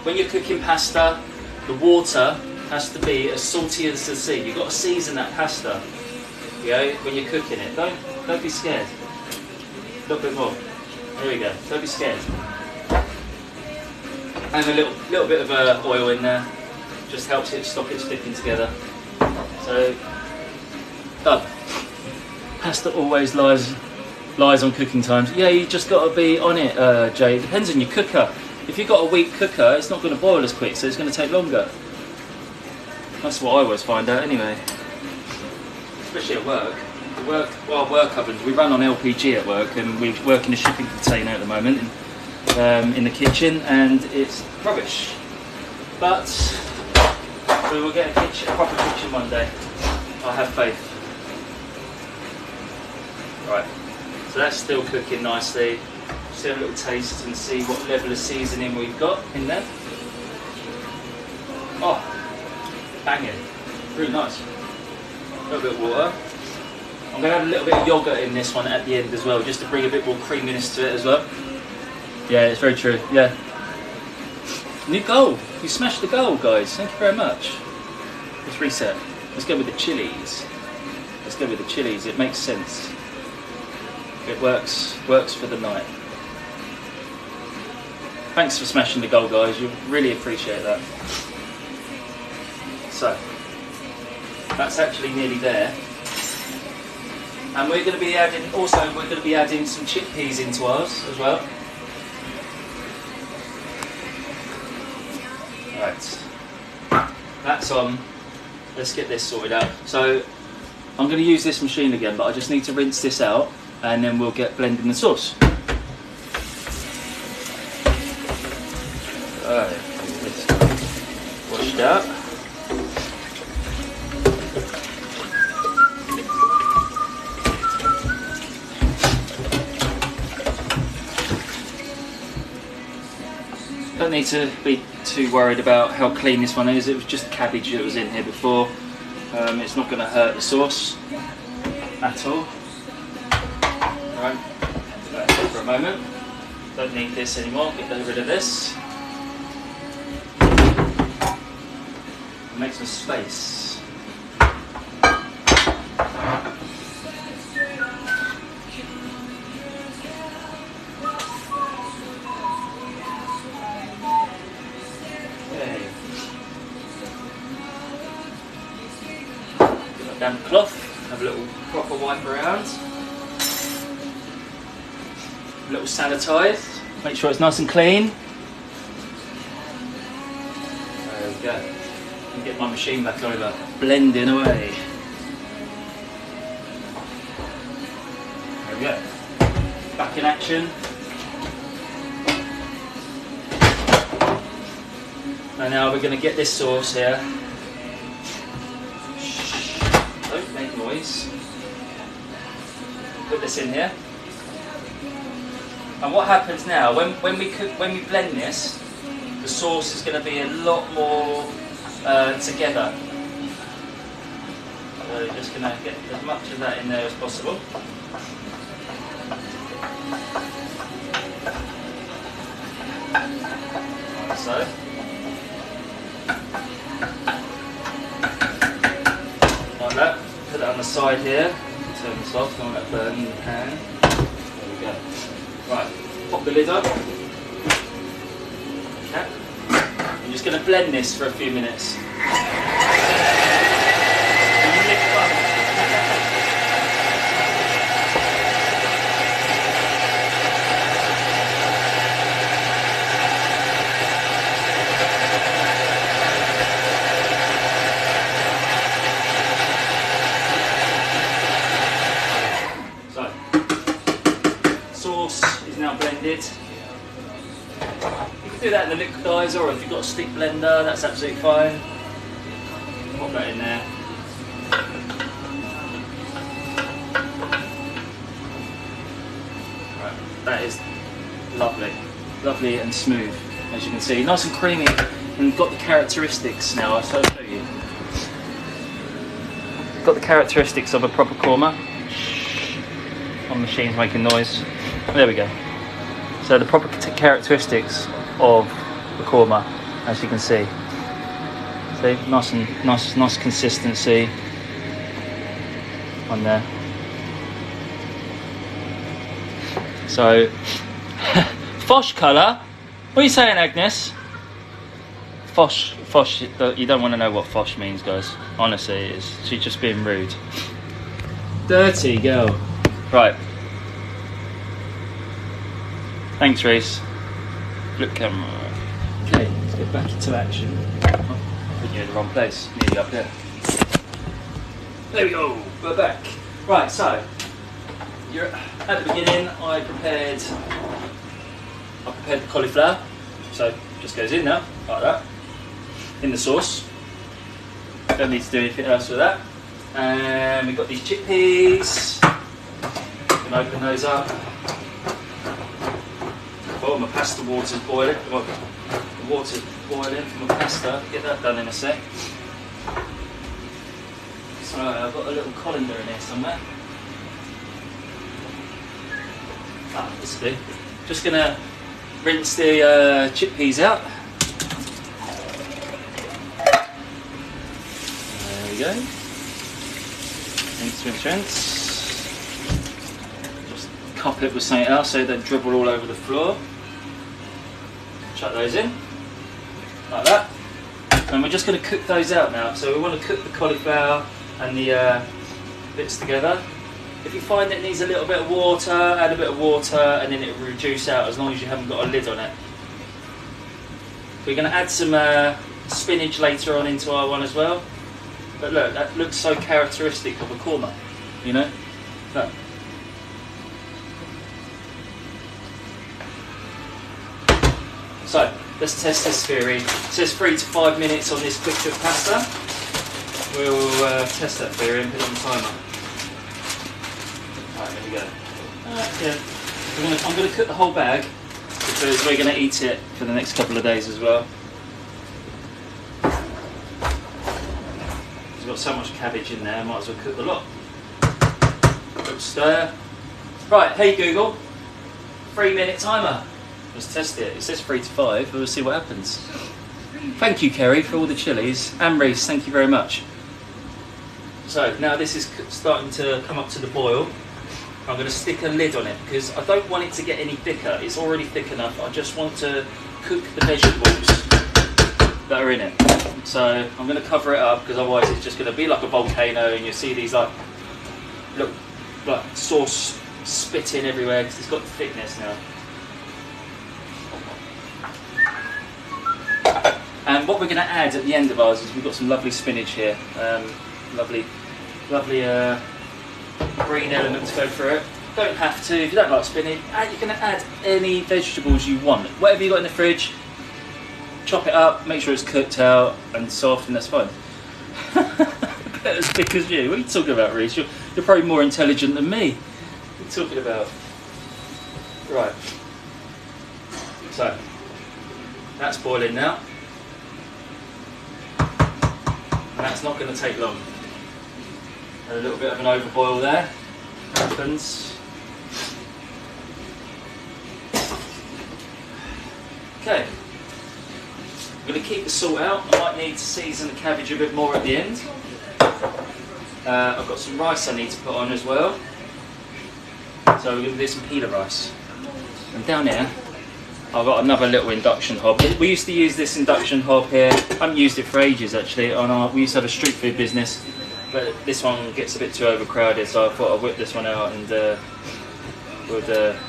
Speaker 1: When you're cooking pasta, the water has to be as salty as the sea. You've got to season that pasta, you know, when you're cooking it. Don't be scared. A little bit more. There we go. Don't be scared. And a little bit of oil in there. Just helps it stop it sticking together. So done. Pasta always lies on cooking times. Yeah, you just got to be on it, Jay. It depends on your cooker. if you've got a weak cooker, it's not going to boil as quick, so it's going to take longer. That's what I always find out anyway. Especially at work. Our work ovens, we run on LPG at work, and we work in a shipping container at the moment in the kitchen, and it's rubbish. But we will get a proper kitchen one day. I have faith. Right, so that's still cooking nicely. Just have a little taste and see what level of seasoning we've got in there. Oh, banging. Really nice. A little bit of water. I'm going to have a little bit of yoghurt in this one at the end as well, just to bring a bit more creaminess to it as well. Yeah, it's very true, yeah. New goal. You smashed the goal, guys. Thank you very much. Let's reset. Let's go with the chilies. Let's go with the chilies. It makes sense. It works for the night. Thanks for smashing the goal, guys. You really appreciate that. So, that's actually nearly there. And we're going to be adding, some chickpeas into ours as well. Right, that's on. Let's get this sorted out. So I'm going to use this machine again, but I just need to rinse this out, and then we'll get blending the sauce. Alright, this washed out. Don't need to be too worried about how clean this one is. It was just cabbage that was in here before. It's not going to hurt the sauce at all. Alright, put that in for a moment. Don't need this anymore, get rid of this. Make some space. Damp cloth, have a little proper wipe around, a little sanitise, make sure it's nice and clean. There we go. And get my machine back over, blending away. There we go. Back in action. And now we're going to get this sauce here. Don't make noise. Put this in here. And what happens now, when we blend this, the sauce is going to be a lot more together. So we're just going to get as much of that in there as possible. Like so. Like that. Put that on the side here. Turn this off, don't let that burn in the pan. There we go. Right, pop the lid up. Okay. I'm just going to blend this for a few minutes. Blended. You can do that in the liquidizer, or if you've got a stick blender, that's absolutely fine. Pop that in there. Right, that is lovely. Lovely and smooth, as you can see. Nice and creamy, and got the characteristics now, I'll show you. Got the characteristics of a proper korma. My machine's making noise. There we go. So the proper characteristics of the korma, as you can see. See, nice consistency on there. So, Fosh colour. What are you saying, Agnes? Fosh. You don't want to know what Fosh means, guys. Honestly, it is. She's just being rude. Dirty girl. Right. Thanks, Reese. Look camera. Okay, let's get back into action. Oh, I put you in the wrong place, nearly up there. There we go, we're back. Right, so you're at the beginning. I prepared the cauliflower, so it just goes in now like that in the sauce. Don't need to do anything else with that. And we've got these chickpeas. You can open those up. Oh, my pasta water's boiling. The water's boiling for my pasta. Get that done in a sec. So I've got a little colander in there somewhere. Ah, this will do. Just gonna rinse the chickpeas out. There we go. Rinse. Just cup it with something else so they don't dribble all over the floor. Chuck those in, like that. And we're just going to cook those out now. So we want to cook the cauliflower and the bits together. If you find it needs a little bit of water, add a bit of water and then it will reduce out as long as you haven't got a lid on it. We're going to add some spinach later on into our one as well. But look, that looks so characteristic of a korma, you know? Look. So, let's test this theory. It says 3 to 5 minutes on this quick cook pasta. We'll test that theory and put it on the timer. Alright, there we go. Yeah. I'm going to cook the whole bag because we're going to eat it for the next couple of days as well. We've got so much cabbage in there, might as well cook the lot. Quick stir. Right, hey Google, 3-minute timer. Let's test it. It says 3 to 5, we'll see what happens. Thank you, Kerry, for all the chilies. And Reese, thank you very much. So now this is starting to come up to the boil. I'm going to stick a lid on it because I don't want it to get any thicker. It's already thick enough. I just want to cook the vegetables that are in it. So I'm going to cover it up because otherwise it's just going to be like a volcano and you see these like sauce spitting everywhere because it's got the thickness now. And what we're going to add at the end of ours is we've got some lovely spinach here, lovely green element to go through it. Don't have to, if you don't like spinach, you can add any vegetables you want. Whatever you got in the fridge, chop it up, make sure it's cooked out and soft, and that's fine. As thick as you. What are you talking about, Reese? You're probably more intelligent than me. What are you talking about? Right. So, that's boiling now. And that's not going to take long. A little bit of an overboil there. Happens. Okay. I'm going to keep the salt out. I might need to season the cabbage a bit more at the end. I've got some rice I need to put on as well. So we're going to do some pita rice. And down here, I've got another little induction hob. We used to use this induction hob here. I haven't used it for ages actually. We used to have a street food business, but this one gets a bit too overcrowded, so I thought I'd whip this one out and would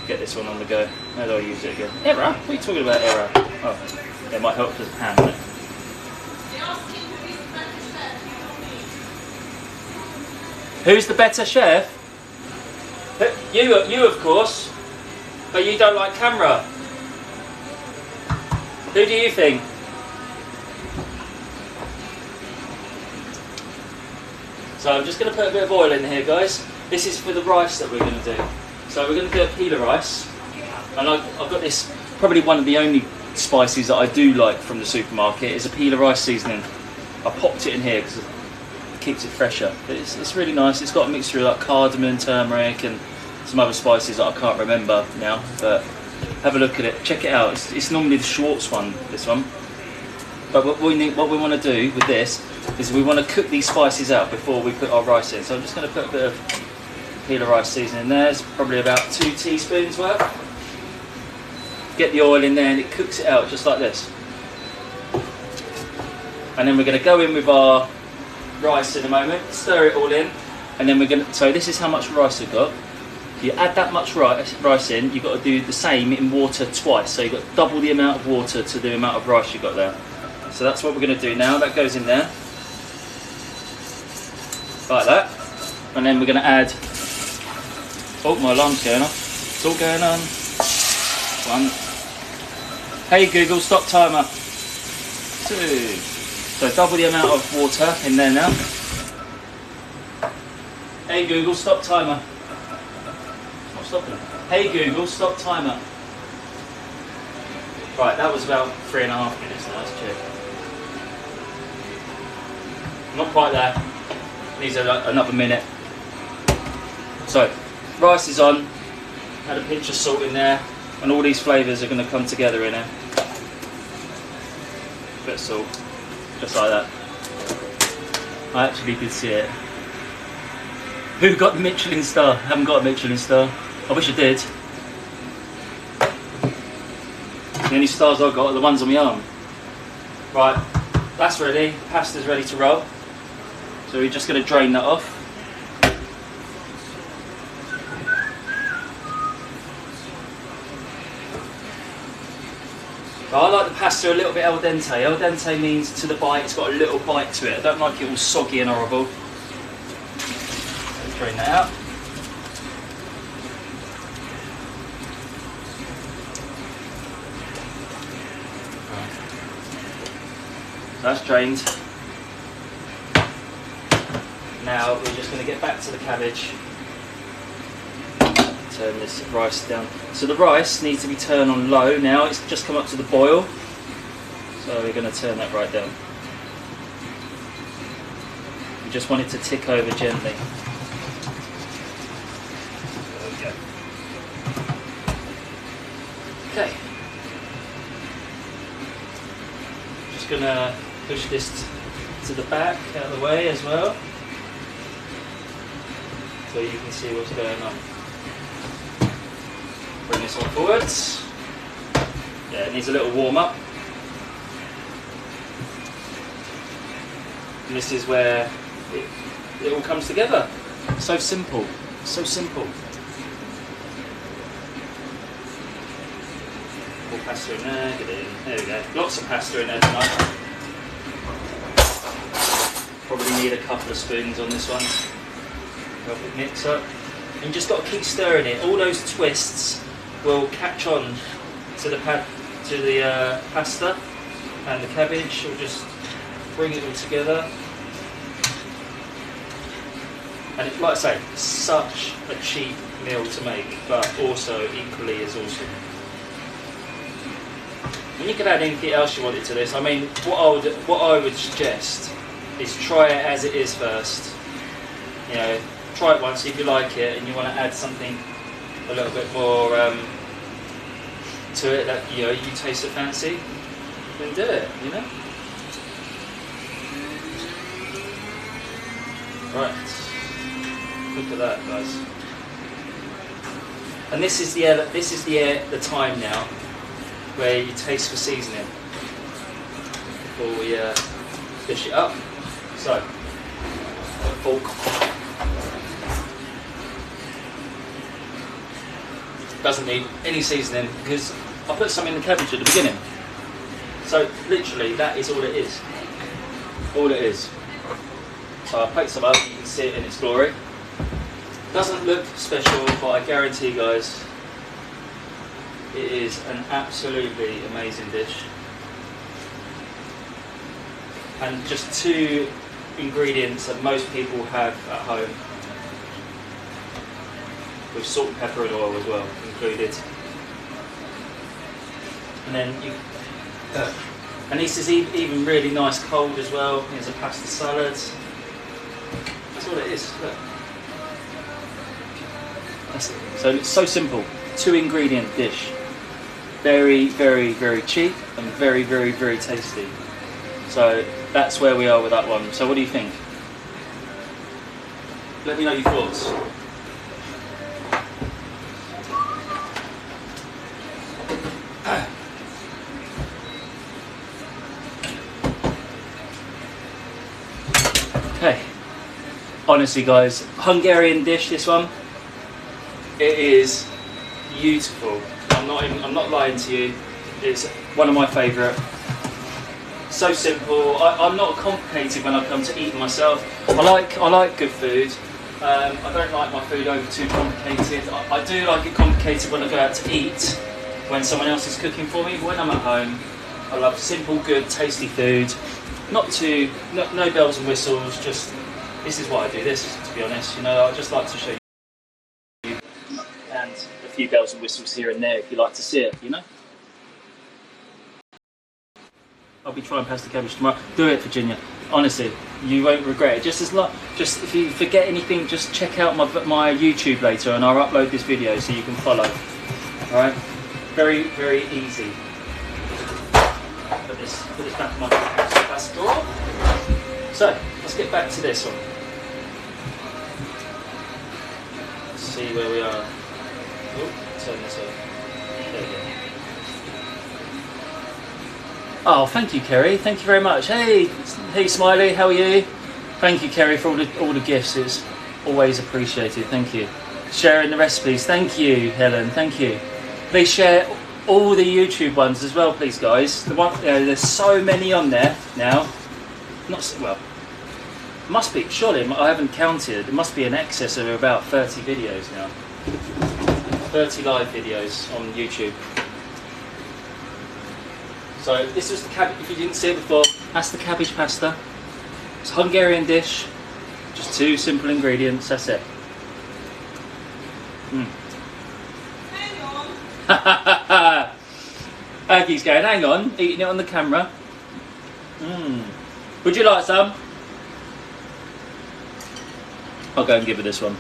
Speaker 1: get this one on the go. How do I use it again? Error? What are you talking about, error? Oh, it might help with the pan, right? Who's the better chef? You of course, but you don't like camera. Who do you think? So I'm just going to put a bit of oil in here, guys. This is for the rice that we're going to do. So we're going to do a pita rice. And I've got this, probably one of the only spices that I do like from the supermarket is a pita rice seasoning. I popped it in here because it keeps it fresher. But it's really nice. It's got a mixture of like cardamom, turmeric and some other spices that I can't remember now. But have a look at it, check it out. It's normally the Schwartz one, this one. But what we want to do with this is we want to cook these spices out before we put our rice in. So I'm just going to put a bit of pita rice seasoning in there. It's probably about 2 teaspoons worth. Get the oil in there and it cooks it out just like this. And then we're going to go in with our rice in a moment, stir it all in, and then we're going to, so this is how much rice we've got. If you add that much rice in, you've got to do the same in water twice. So you've got double the amount of water to the amount of rice you've got there. So that's what we're going to do now. That goes in there. Like that. And then we're going to add... Oh, my alarm's going off. It's all going on. 1. Hey Google, stop timer. 2. So double the amount of water in there now. Hey Google, stop timer. Stop stopping. Hey Google, stop timer. Right, that was about 3.5 minutes now, let's check. Not quite there. Needs another minute. So, rice is on. Add a pinch of salt in there. And all these flavours are going to come together in there. Bit of salt. Just like that. I actually did see it. Who got the Michelin star? I haven't got a Michelin star. I wish I did. The only stars I've got are the ones on my arm. Right, that's ready. Pasta's ready to roll. So we're just going to drain that off. I like the pasta a little bit al dente. Al dente means to the bite, it's got a little bite to it. I don't like it all soggy and horrible. Let's drain that out. Right. That's drained. Now we're just going to get back to the cabbage. Turn this rice down. So the rice needs to be turned on low now. It's just come up to the boil. So we're going to turn that right down. We just want it to tick over gently. There we go. Okay. Just going to push this to the back, out of the way as well. So you can see what's going on. Bring this one forwards. Yeah, it needs a little warm up. And this is where it all comes together. So simple, so simple. More pasta in there, get it in. There we go. Lots of pasta in there tonight. Probably need a couple of spoons on this one. Help it mix up. And you just got to keep stirring it. All those twists will catch on to the pasta and the cabbage. We'll just bring it all together. And it, like I say, such a cheap meal to make, but also equally as awesome. And you can add anything else you wanted to this. I mean, what I would suggest is try it as it is first. You know, try it once if you like it, and you want to add something a little bit more to it that you taste it fancy, then do it. You know. Right. Look at that, guys. And this is the time now where you taste for seasoning before we dish it up. So, fork. Doesn't need any seasoning because I put some in the cabbage at the beginning. So literally that is all it is. All it is. So I plate some up, you can see it in its glory. Doesn't look special, but I guarantee guys, it is an absolutely amazing dish. And just 2 ingredients that most people have at home, with salt and pepper and oil as well included. And then and this is even really nice cold as well. Here's a pasta salad. That's all it is. Look. That's it. So it's so simple. 2 ingredient dish. Very, very, very cheap and very, very, very tasty. So that's where we are with that one. So what do you think? Let me know your thoughts. Okay. Honestly guys, Hungarian dish this one. It is beautiful. I'm not lying to you. It's one of my favourite. So simple. I'm not complicated when I come to eating myself. I like good food. I don't like my food over too complicated. I do like it complicated when I go out to eat, when someone else is cooking for me. But when I'm at home, I love simple, good, tasty food. No bells and whistles. Just this is what I do. This, to be honest, I just like to show you, and a few bells and whistles here and there if you like to see it. I'll be trying pasta cabbage tomorrow. Do it, Virginia. Honestly, you won't regret it. Just if you forget anything, just check out my YouTube later, and I'll upload this video so you can follow. All right, very, very easy. Put this back in my pasta drawer. So let's get back to this one. Let's see where we are. Oh, turn this over. There we go. Oh, thank you, Kerry. Thank you very much. Hey, Smiley, how are you? Thank you, Kerry, for all the gifts. It's always appreciated. Thank you. Sharing the recipes. Thank you, Helen. Thank you. Please share all the YouTube ones as well, please, guys. There's so many on there now. Must be. Surely I haven't counted. It must be in excess of about 30 videos now. 30 live videos on YouTube. So this was the cabbage, if you didn't see it before, that's the cabbage pasta. It's a Hungarian dish, just 2 simple ingredients, that's it.
Speaker 2: Hang on.
Speaker 1: Aggie's going, hang on, eating it on the camera. Would you like some? I'll go and give her this one.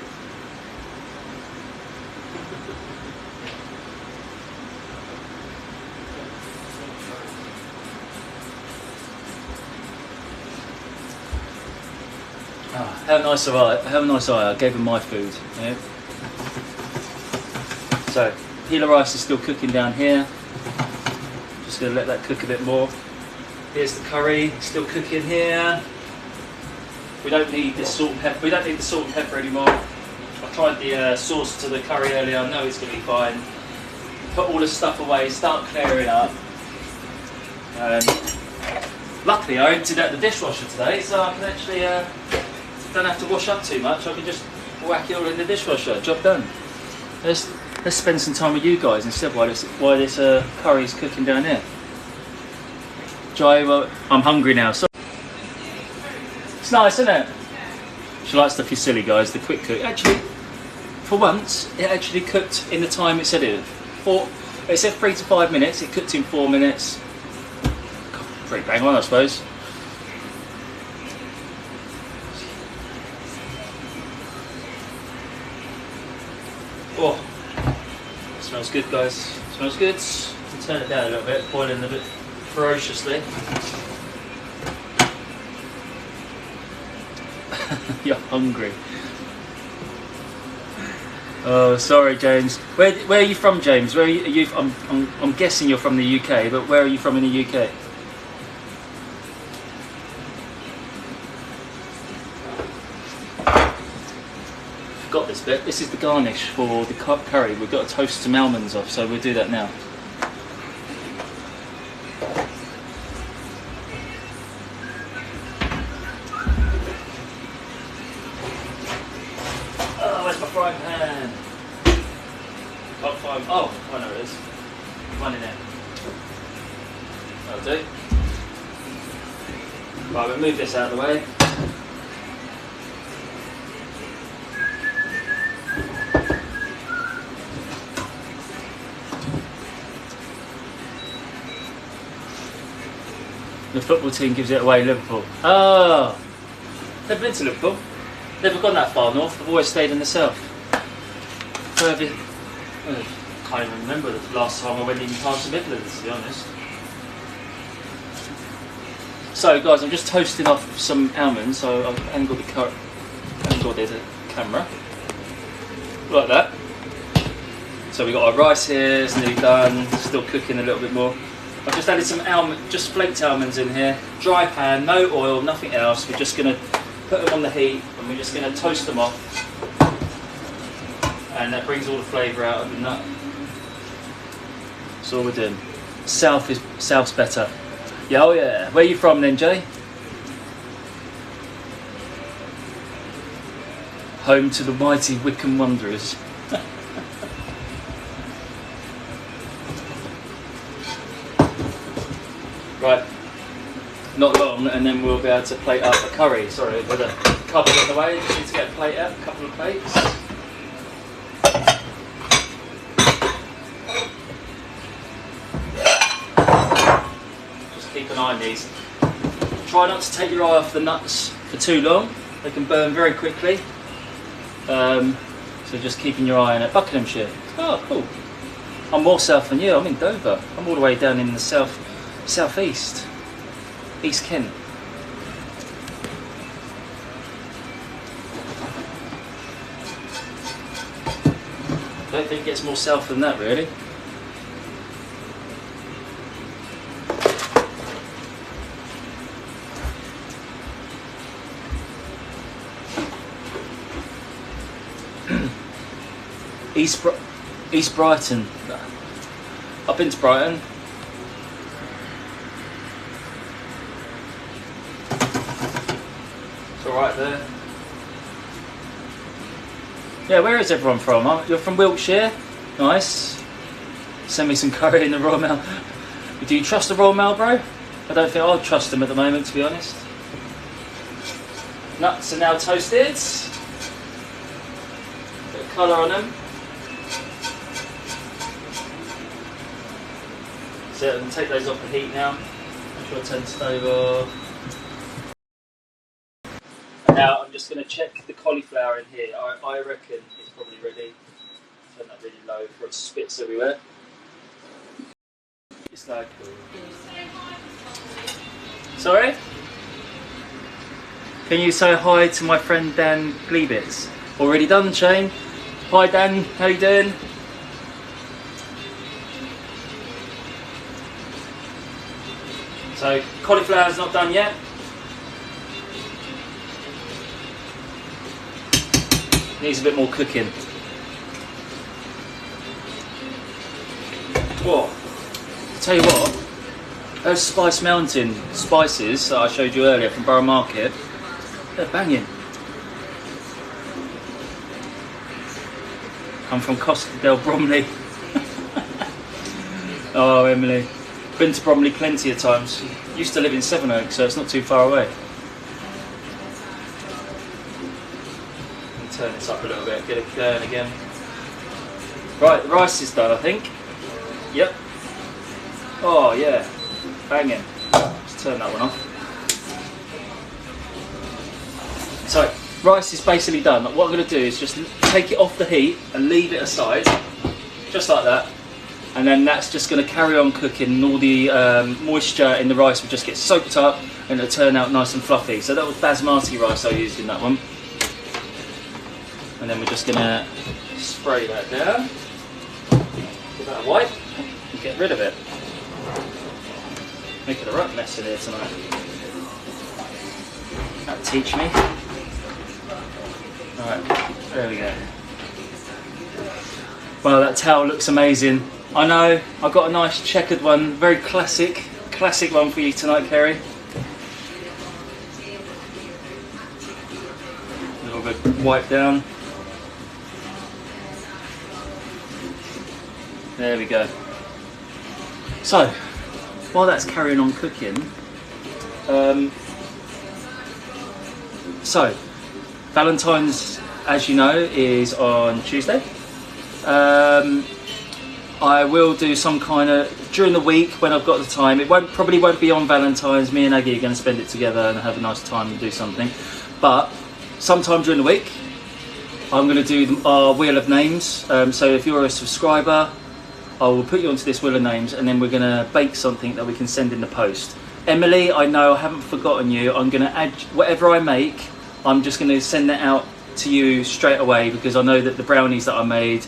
Speaker 1: How nice I gave him my food. Yeah. So, pila rice is still cooking down here. Just going to let that cook a bit more. Here's the curry, still cooking here. We don't need this salt and pepper. We don't need the salt and pepper anymore. I tried the sauce to the curry earlier. I know it's going to be fine. Put all the stuff away. Start clearing up. Luckily, I emptied out the dishwasher today, so I can actually. Don't have to wash up too much. I can just whack it all in the dishwasher. Job done. Let's spend some time with you guys instead. Why this curry is cooking down here. Joy, well, I'm hungry now. So it's nice, isn't it? She likes stuff you silly guys. The quick cook. Actually, for once, it actually cooked in the time it said it. It said 3 to 5 minutes. It cooked in 4 minutes. Pretty bang on, I suppose. Oh, smells good, guys. Smells good. I'll turn it down a little bit, boiling a bit ferociously. You're hungry. Oh, sorry, James. Where are you from, James? Where are you? I'm guessing you're from the UK, but where are you from in the UK? Got this bit. This is the garnish for the curry. We've got to toast some almonds off, so we'll do that now. Oh, where's my frying pan? Can't find. Oh, I know it is. One in there. That'll do. Right, we'll move this out of the way. The football team gives it away, Liverpool. Oh, never been to Liverpool. Never gone that far north. I've always stayed in the south. I can't even remember the last time I went even past the Midlands, to be honest. So, guys, I'm just toasting off some almonds. So I've angled the camera like that. So we got our rice here. It's nearly done. Still cooking a little bit more. I've just added some just flaked almonds in here. Dry pan, no oil, nothing else. We're just going to put them on the heat and we're just going to toast them off. and that brings all the flavour out of the nut. That's all we're doing. South's better. Yeah, oh yeah. Where are you from then, Jay? Home to the mighty Wycombe Wanderers. Right, not long, and then we'll be able to plate up a curry. Sorry, with a cupboard on the way. Just need to get a plate out, a couple of plates. Just keep an eye on these. Try not to take your eye off the nuts for too long. They can burn very quickly. So just keeping your eye on it. Buckinghamshire. Oh, cool. I'm more south than you. I'm in Dover. I'm all the way down in the southeast, East Kent. Don't think it gets more south than that, really. East Brighton. I've been to Brighton. It's alright there. Yeah, where is everyone from? You're from Wiltshire? Nice. Send me some curry in the Royal Mail. Do you trust the Royal Mail, bro? I don't think I'd trust them at the moment, to be honest. Nuts are now toasted. Bit of colour on them. So I'm going to take those off the heat now. Make sure I turn the stove off. And now I'm just going to check the cauliflower in here. I reckon it's probably ready. Turn that really low before it spits everywhere. It's like... Sorry? Can you say hi to my friend Dan Glebitz? Already done, Shane. Hi Dan, how you doing? So, cauliflower's not done yet. Needs a bit more cooking. Whoa. Tell you what, those Spice Mountain spices that I showed you earlier from Borough Market, they're banging. I'm from Costa del Bromley. Oh, Emily. Been to Bromley plenty of times. Used to live in Sevenoaks, so it's not too far away. Turn this up a little bit, get it going again. Right, the rice is done, I think. Yep. Oh yeah, banging. Let's turn that one off. So, rice is basically done. What I'm going to do is just take it off the heat and leave it aside, just like that. And then that's just going to carry on cooking, and all the moisture in the rice will just get soaked up and it'll turn out nice and fluffy. So that was basmati rice I used in that one. And then we're just going to spray that down. Give that a wipe and get rid of it. Making a right mess in here tonight. That'll teach me. Alright, there we go. Well, that towel looks amazing. I know, I've got a nice checkered one, very classic one for you tonight, Kerry. A little bit wipe down. There we go. So, while that's carrying on cooking, so Valentine's, as you know, is on Tuesday. I will do some kind of, during the week when I've got the time, it probably won't be on Valentine's. Me and Aggie are going to spend it together and have a nice time and do something. But sometime during the week, I'm going to do our Wheel of Names. So if you're a subscriber, I will put you onto this Wheel of Names, and then we're going to bake something that we can send in the post. Emily, I know I haven't forgotten you. I'm going to add whatever I make. I'm just going to send that out to you straight away, because I know that the brownies that I made,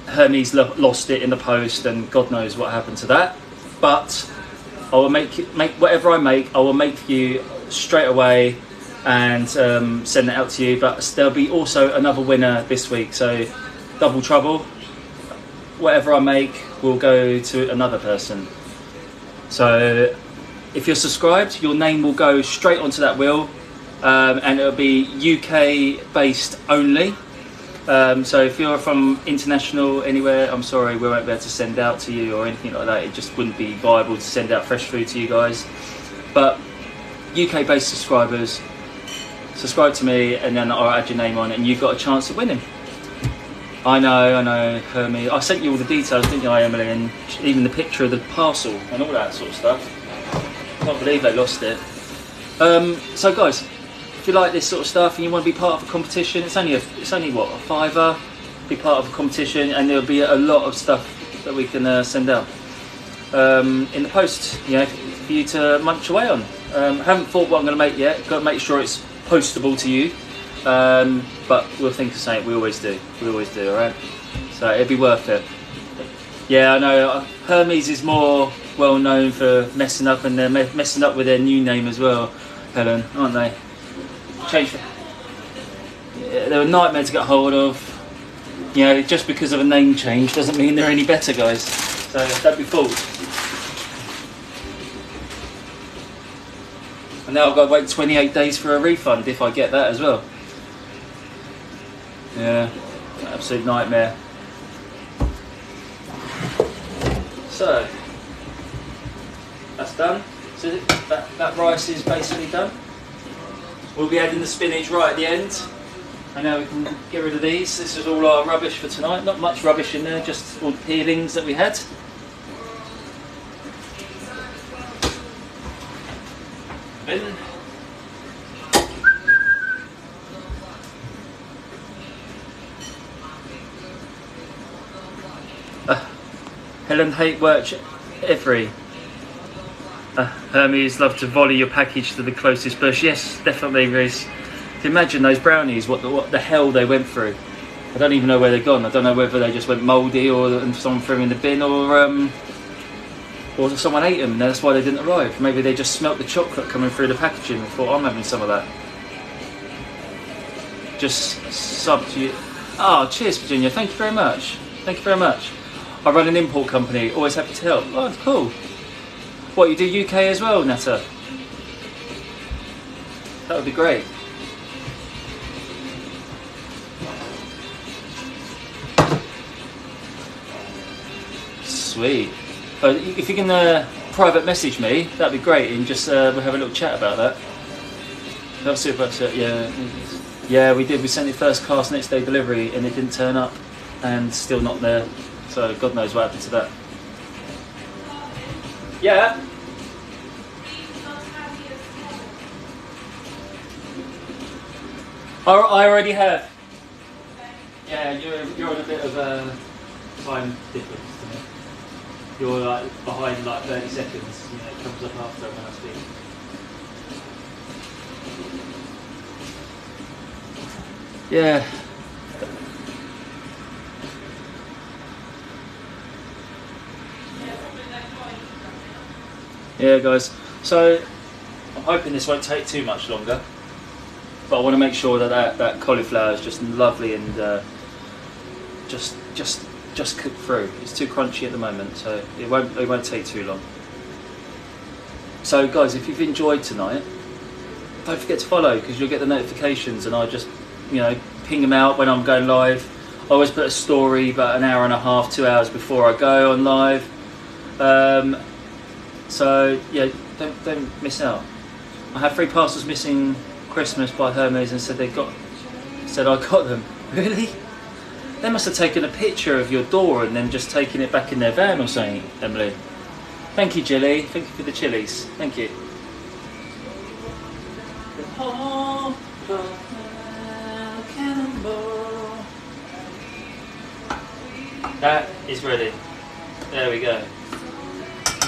Speaker 1: Hermes lost it in the post, and God knows what happened to that. But I will make whatever I make. I will make for you straight away. and send it out to you. But there'll be also another winner this week, so double trouble. Whatever I make will go to another person. So if you're subscribed, your name will go straight onto that wheel, and it'll be UK based only. So if you're from international anywhere, I'm sorry, we won't be able to send out to you or anything like that. It just wouldn't be viable to send out fresh food to you guys. But UK based subscribers, subscribe to me, and then I'll add your name on, and you've got a chance of winning. I know, Hermie. I sent you all the details, didn't I, Emily? And even the picture of the parcel and all that sort of stuff. Can't believe they lost it. So guys, if you like this sort of stuff and you want to be part of a competition, it's only what, a £5. Be part of a competition, and there'll be a lot of stuff that we can send out in the post, you know, for you to munch away on. Haven't thought what I'm going to make yet. Got to make sure it's postable to you. But we'll think of something. We always do, alright? So it'd be worth it. Yeah, I know, Hermes is more well known for messing up, and they're messing up with their new name as well, Helen, aren't they? Yeah, they're a nightmare to get hold of. You know, just because of a name change doesn't mean they're any better, guys. So don't be fooled. And now I've got to wait 28 days for a refund if I get that as well. Yeah, absolute nightmare. So that's done. So that rice is basically done. We'll be adding the spinach right at the end, and now we can get rid of these. This is all our rubbish for tonight. Not much rubbish in there, just all the peelings that we had. Bin. Helen hate work every. Hermes love to volley your package to the closest bush. Yes, definitely, Reese. Can you imagine those brownies? What the hell they went through? I don't even know where they're gone. I don't know whether they just went mouldy or someone threw them in the bin, or someone ate them and that's why they didn't arrive. Maybe they just smelt the chocolate coming through the packaging and thought, I'm having some of that. Just sub to you. Oh, cheers, Virginia. Thank you very much. Thank you very much. I run an import company. Always happy to help. Oh, that's cool. What, you do UK as well, Netta? That would be great. Sweet. If you can private message me, that'd be great, and just we'll have a little chat about that. That's super upset. Yeah, we did. We sent it first class, next day delivery, and it didn't turn up, and still not there. So God knows what happened to that. Yeah. I already have. Yeah, you're on a bit of a time difference to me. You're like behind like 30 seconds. You know, it comes up after when I speak. Yeah. Yeah, guys. So I'm hoping this won't take too much longer, but I want to make sure that cauliflower is just lovely and just cooked through. It's too crunchy at the moment, so it won't take too long. So, guys, if you've enjoyed tonight, don't forget to follow, because you'll get the notifications, and I just, you know, ping them out when I'm going live. I always put a story about an hour and a half, 2 hours before I go on live. So yeah, don't miss out. I had 3 parcels missing Christmas by Hermes, and said I got them. Really? They must have taken a picture of your door and then just taken it back in their van or something, Emily. Thank you, Jilly. Thank you for the chilies. Thank you. That is ready. There we go.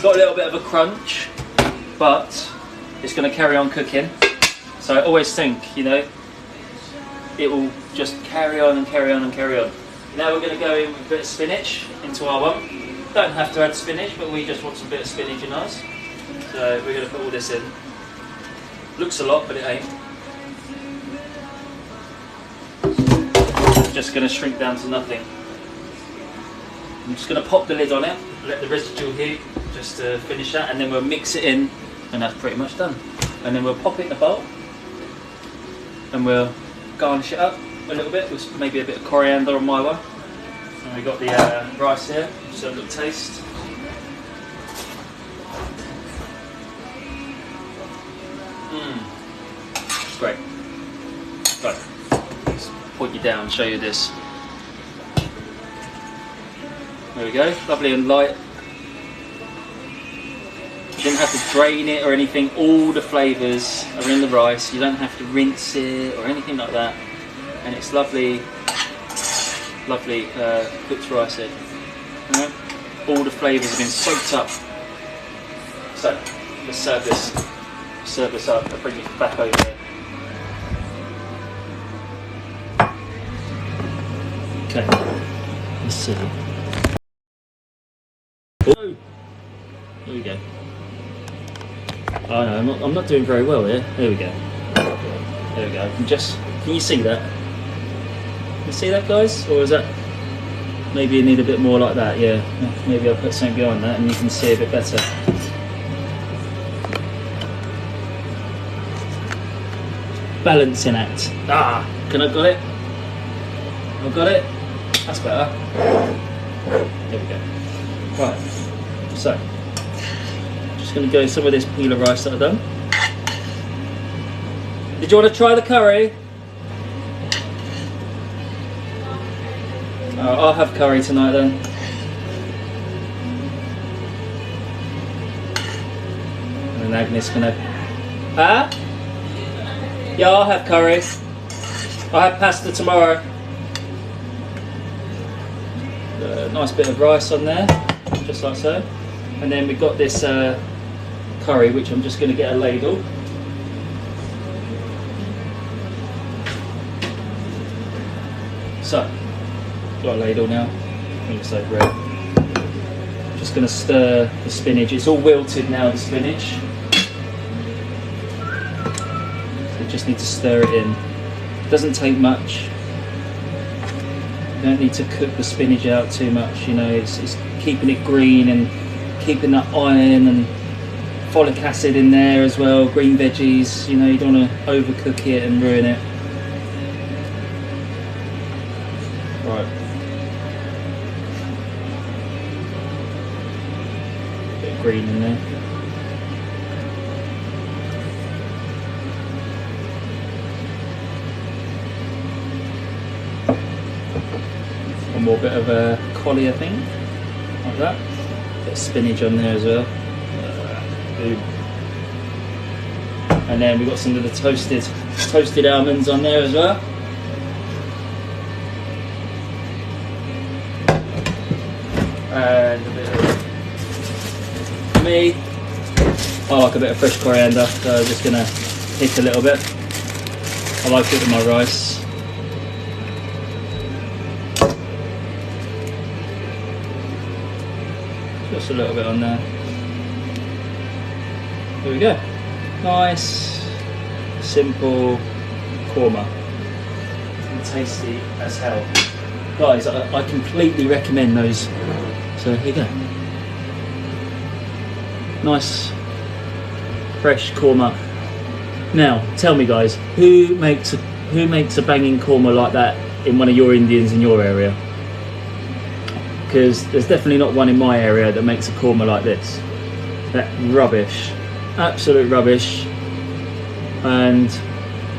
Speaker 1: Got a little bit of a crunch, but it's going to carry on cooking. So I always think, you know, it will just carry on and carry on and carry on. Now we're going to go in with a bit of spinach into our one. Don't have to add spinach, but we just want some bit of spinach in ours. So we're going to put all this in. Looks a lot, but it ain't. just going to shrink down to nothing. I'm just going to pop the lid on it, let the residual heat just to finish that, and then we'll mix it in, and that's pretty much done. And then we'll pop it in a bowl, and we'll garnish it up a little bit with maybe a bit of coriander on my one. And we've got the rice here, just have a little taste. It's great. Right, let's point you down and show you this. There we go, lovely and light. You don't have to drain it or anything, all the flavours are in the rice, you don't have to rinse it or anything like that. And it's lovely, lovely cooked rice here. Right. All the flavours have been soaked up. So, let's serve this. Serve this up, I'll bring it back over here. Okay, let's see. Oh, here we go. Oh no, I'm not doing very well here. There we go. There we go. Can you see that? Can you see that, guys? Or is that, maybe you need a bit more like that? Yeah, maybe I'll put something behind that and you can see a bit better. Balancing act. Ah, can I got it? I've got it. That's better. There we go. Right. So, just going to go some of this peel of rice that I've done. Did you want to try the curry? I'll have curry tonight then. And Agnes can have. Huh? Yeah, I'll have curry. I'll have pasta tomorrow. Nice bit of rice on there, just like so. And then we've got this curry, which I'm just going to get a ladle. So, got a ladle now. Looks so great. Just going to stir the spinach. It's all wilted now, the spinach. So just need to stir it in. It doesn't take much. You don't need to cook the spinach out too much, you know, it's keeping it green and keeping that iron and folic acid in there as well, green veggies, you know, you don't want to overcook it and ruin it. Right. Bit of green in there. One more bit of a collie, I think, like that. Bit of spinach on there as well. Boom. And then we've got some of the toasted almonds on there as well. And a bit of me. I like a bit of fresh coriander, so I'm just gonna pick a little bit. I like it with my rice. Just a little bit on there. There we go. Nice, simple korma. And tasty as hell. Guys, I completely recommend those. So here you go. Nice, fresh korma. Now, tell me guys, who makes a banging korma like that in one of your Indians in your area? Because there's definitely not one in my area that makes a korma like this. That rubbish, absolute rubbish. And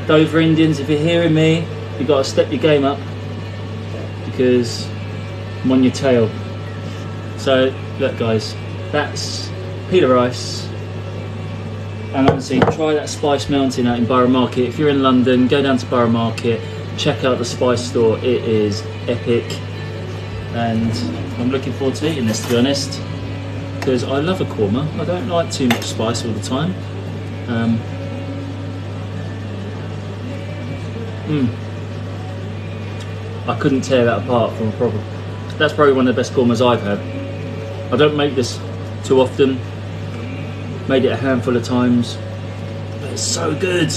Speaker 1: Dover Indians, if you're hearing me, you've got to step your game up because I'm on your tail. So look guys, that's pita rice. And obviously try that Spice Mountain out in Borough Market. If you're in London, go down to Borough Market, check out the spice store, it is epic. And I'm looking forward to eating this, to be honest, because I love a korma. I don't like too much spice all the time. I couldn't tear that apart from a proper. That's probably one of the best kormas I've had. I don't make this too often. Made it a handful of times, but it's so good,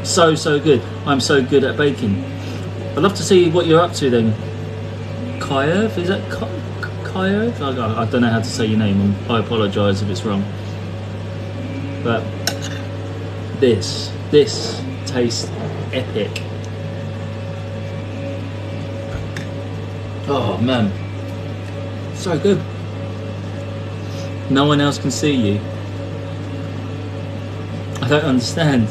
Speaker 1: so good. I'm so good at baking. I'd love to see what you're up to then. Kyev, is that Kyev? I don't know how to say your name. I apologise if it's wrong. But this tastes epic. Oh man, so good. No one else can see you. I don't understand.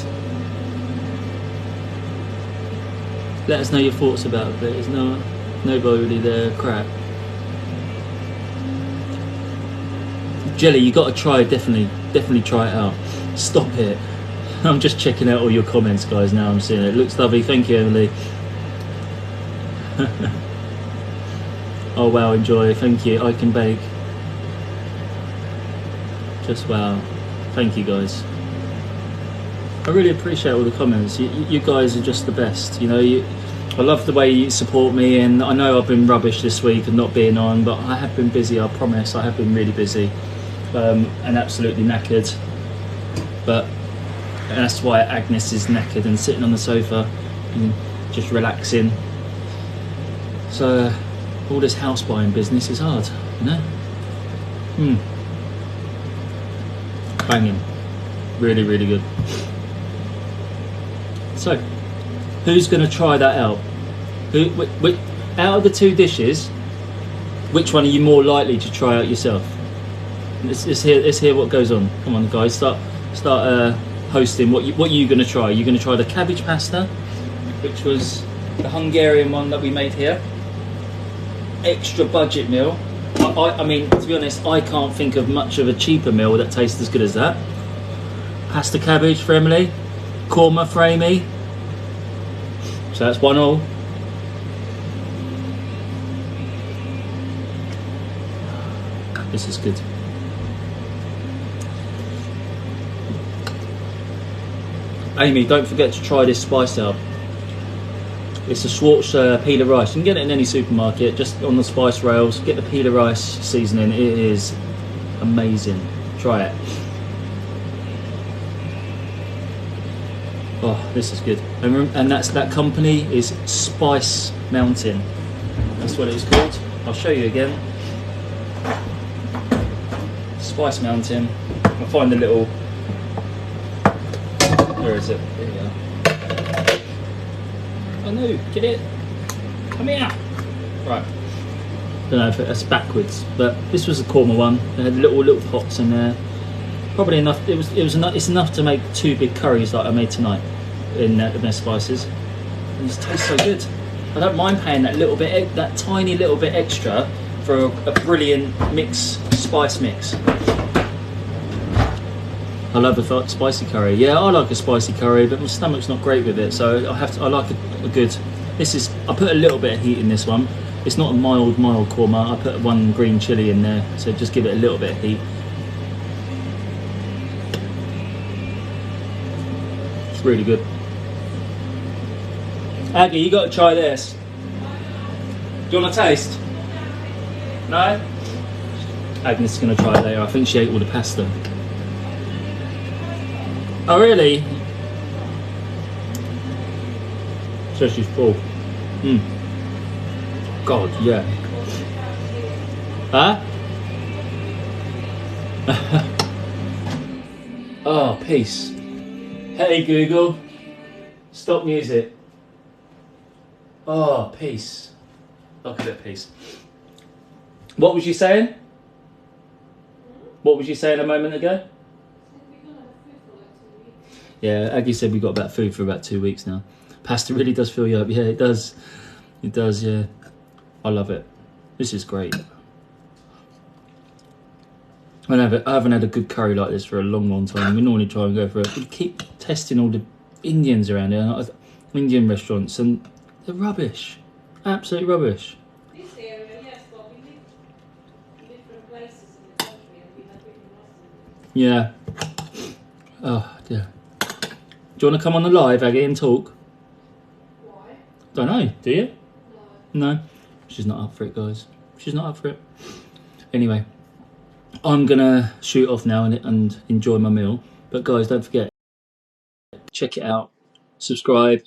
Speaker 1: Let us know your thoughts about it. There's nobody there. Crap. Jelly, you got to try it. Definitely try it out. Stop it. I'm just checking out all your comments, guys. Now I'm seeing it. It looks lovely. Thank you, Emily. Oh wow, enjoy. Thank you. I can bake. Just wow. Thank you, guys. I really appreciate all the comments. You guys are just the best. You know, I love the way you support me, and I know I've been rubbish this week and not being on, but I have been busy. I promise. I have been really busy, and absolutely knackered. But that's why Agnes is knackered and sitting on the sofa and just relaxing. So all this house buying business is hard, you know. Banging, really, really good. So, who's going to try that out? Out of the two dishes, which one are you more likely to try out yourself? Let's hear what goes on. Come on, guys, start hosting. What are you going to try? You're going to try the cabbage pasta, which was the Hungarian one that we made here. Extra budget meal. I mean, to be honest, I can't think of much of a cheaper meal that tastes as good as that. Pasta cabbage for Emily. Korma for Amy. So that's 1-1. This is good. Amy, don't forget to try this spice out. It's a Schwartz peeler rice. You can get it in any supermarket, just on the spice rails. Get the peeler rice seasoning. It is amazing. Try it. Oh, this is good. And that company is Spice Mountain. That's what it's called. I'll show you again. Spice Mountain. I'll find the little... Where is it? There you go. Oh no, get it. Come here. Right. Don't know if that's backwards, but this was a Korma one. They had little pots in there. Probably enough. It's enough to make 2 big curries like I made tonight in their spices. And it tastes so good. I don't mind paying that tiny little bit extra for a brilliant spice mix. I love a spicy curry. Yeah, I like a spicy curry, but my stomach's not great with it, so I like a good. I put a little bit of heat in this one. It's not a mild korma. I put 1 green chili in there, so just give it a little bit of heat. It's really good. Aggie, you got to try this. Do you want a taste? No? Agnes is going to try it later. I think she ate all the pasta. Oh really? So she's full. God, yeah. Huh? Oh, peace. Hey Google, stop music. Oh, peace. Look at it, peace. What was you saying? What was you saying a moment ago? Yeah, Aggie said we got about food for about 2 weeks now. Pasta really does fill you up. Yeah, it does. It does, yeah. I love it. This is great. I haven't had a good curry like this for a long time. We normally try and go for it. We keep testing all the Indians around here, Indian restaurants, and they're rubbish. Absolute rubbish.
Speaker 2: This area, yes, but we live in different places in the country and we have different recipes.
Speaker 1: Yeah. Oh, dear. Do you want to come on the live, Aggie, and talk?
Speaker 2: Why?
Speaker 1: Don't know, do you?
Speaker 2: No.
Speaker 1: No? She's not up for it, guys. She's not up for it. Anyway, I'm going to shoot off now and enjoy my meal. But guys, don't forget, check it out. Subscribe.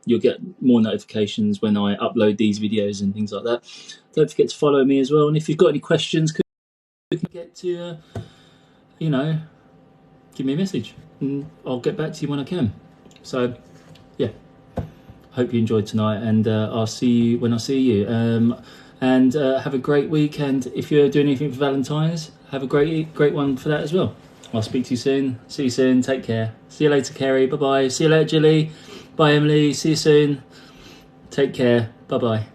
Speaker 1: you'll get more notifications when I upload these videos and things like that. Don't forget to follow me as well. And if you've got any questions, you can get to, give me a message and I'll get back to you when I can. So, yeah, hope you enjoyed tonight, and I'll see you when I see you. And have a great week. And if you're doing anything for Valentine's, have a great one for that as well. I'll speak to you soon. See you soon. Take care. See you later, Kerry. Bye-bye. See you later, Jilly. Bye, Emily. See you soon. Take care. Bye-bye.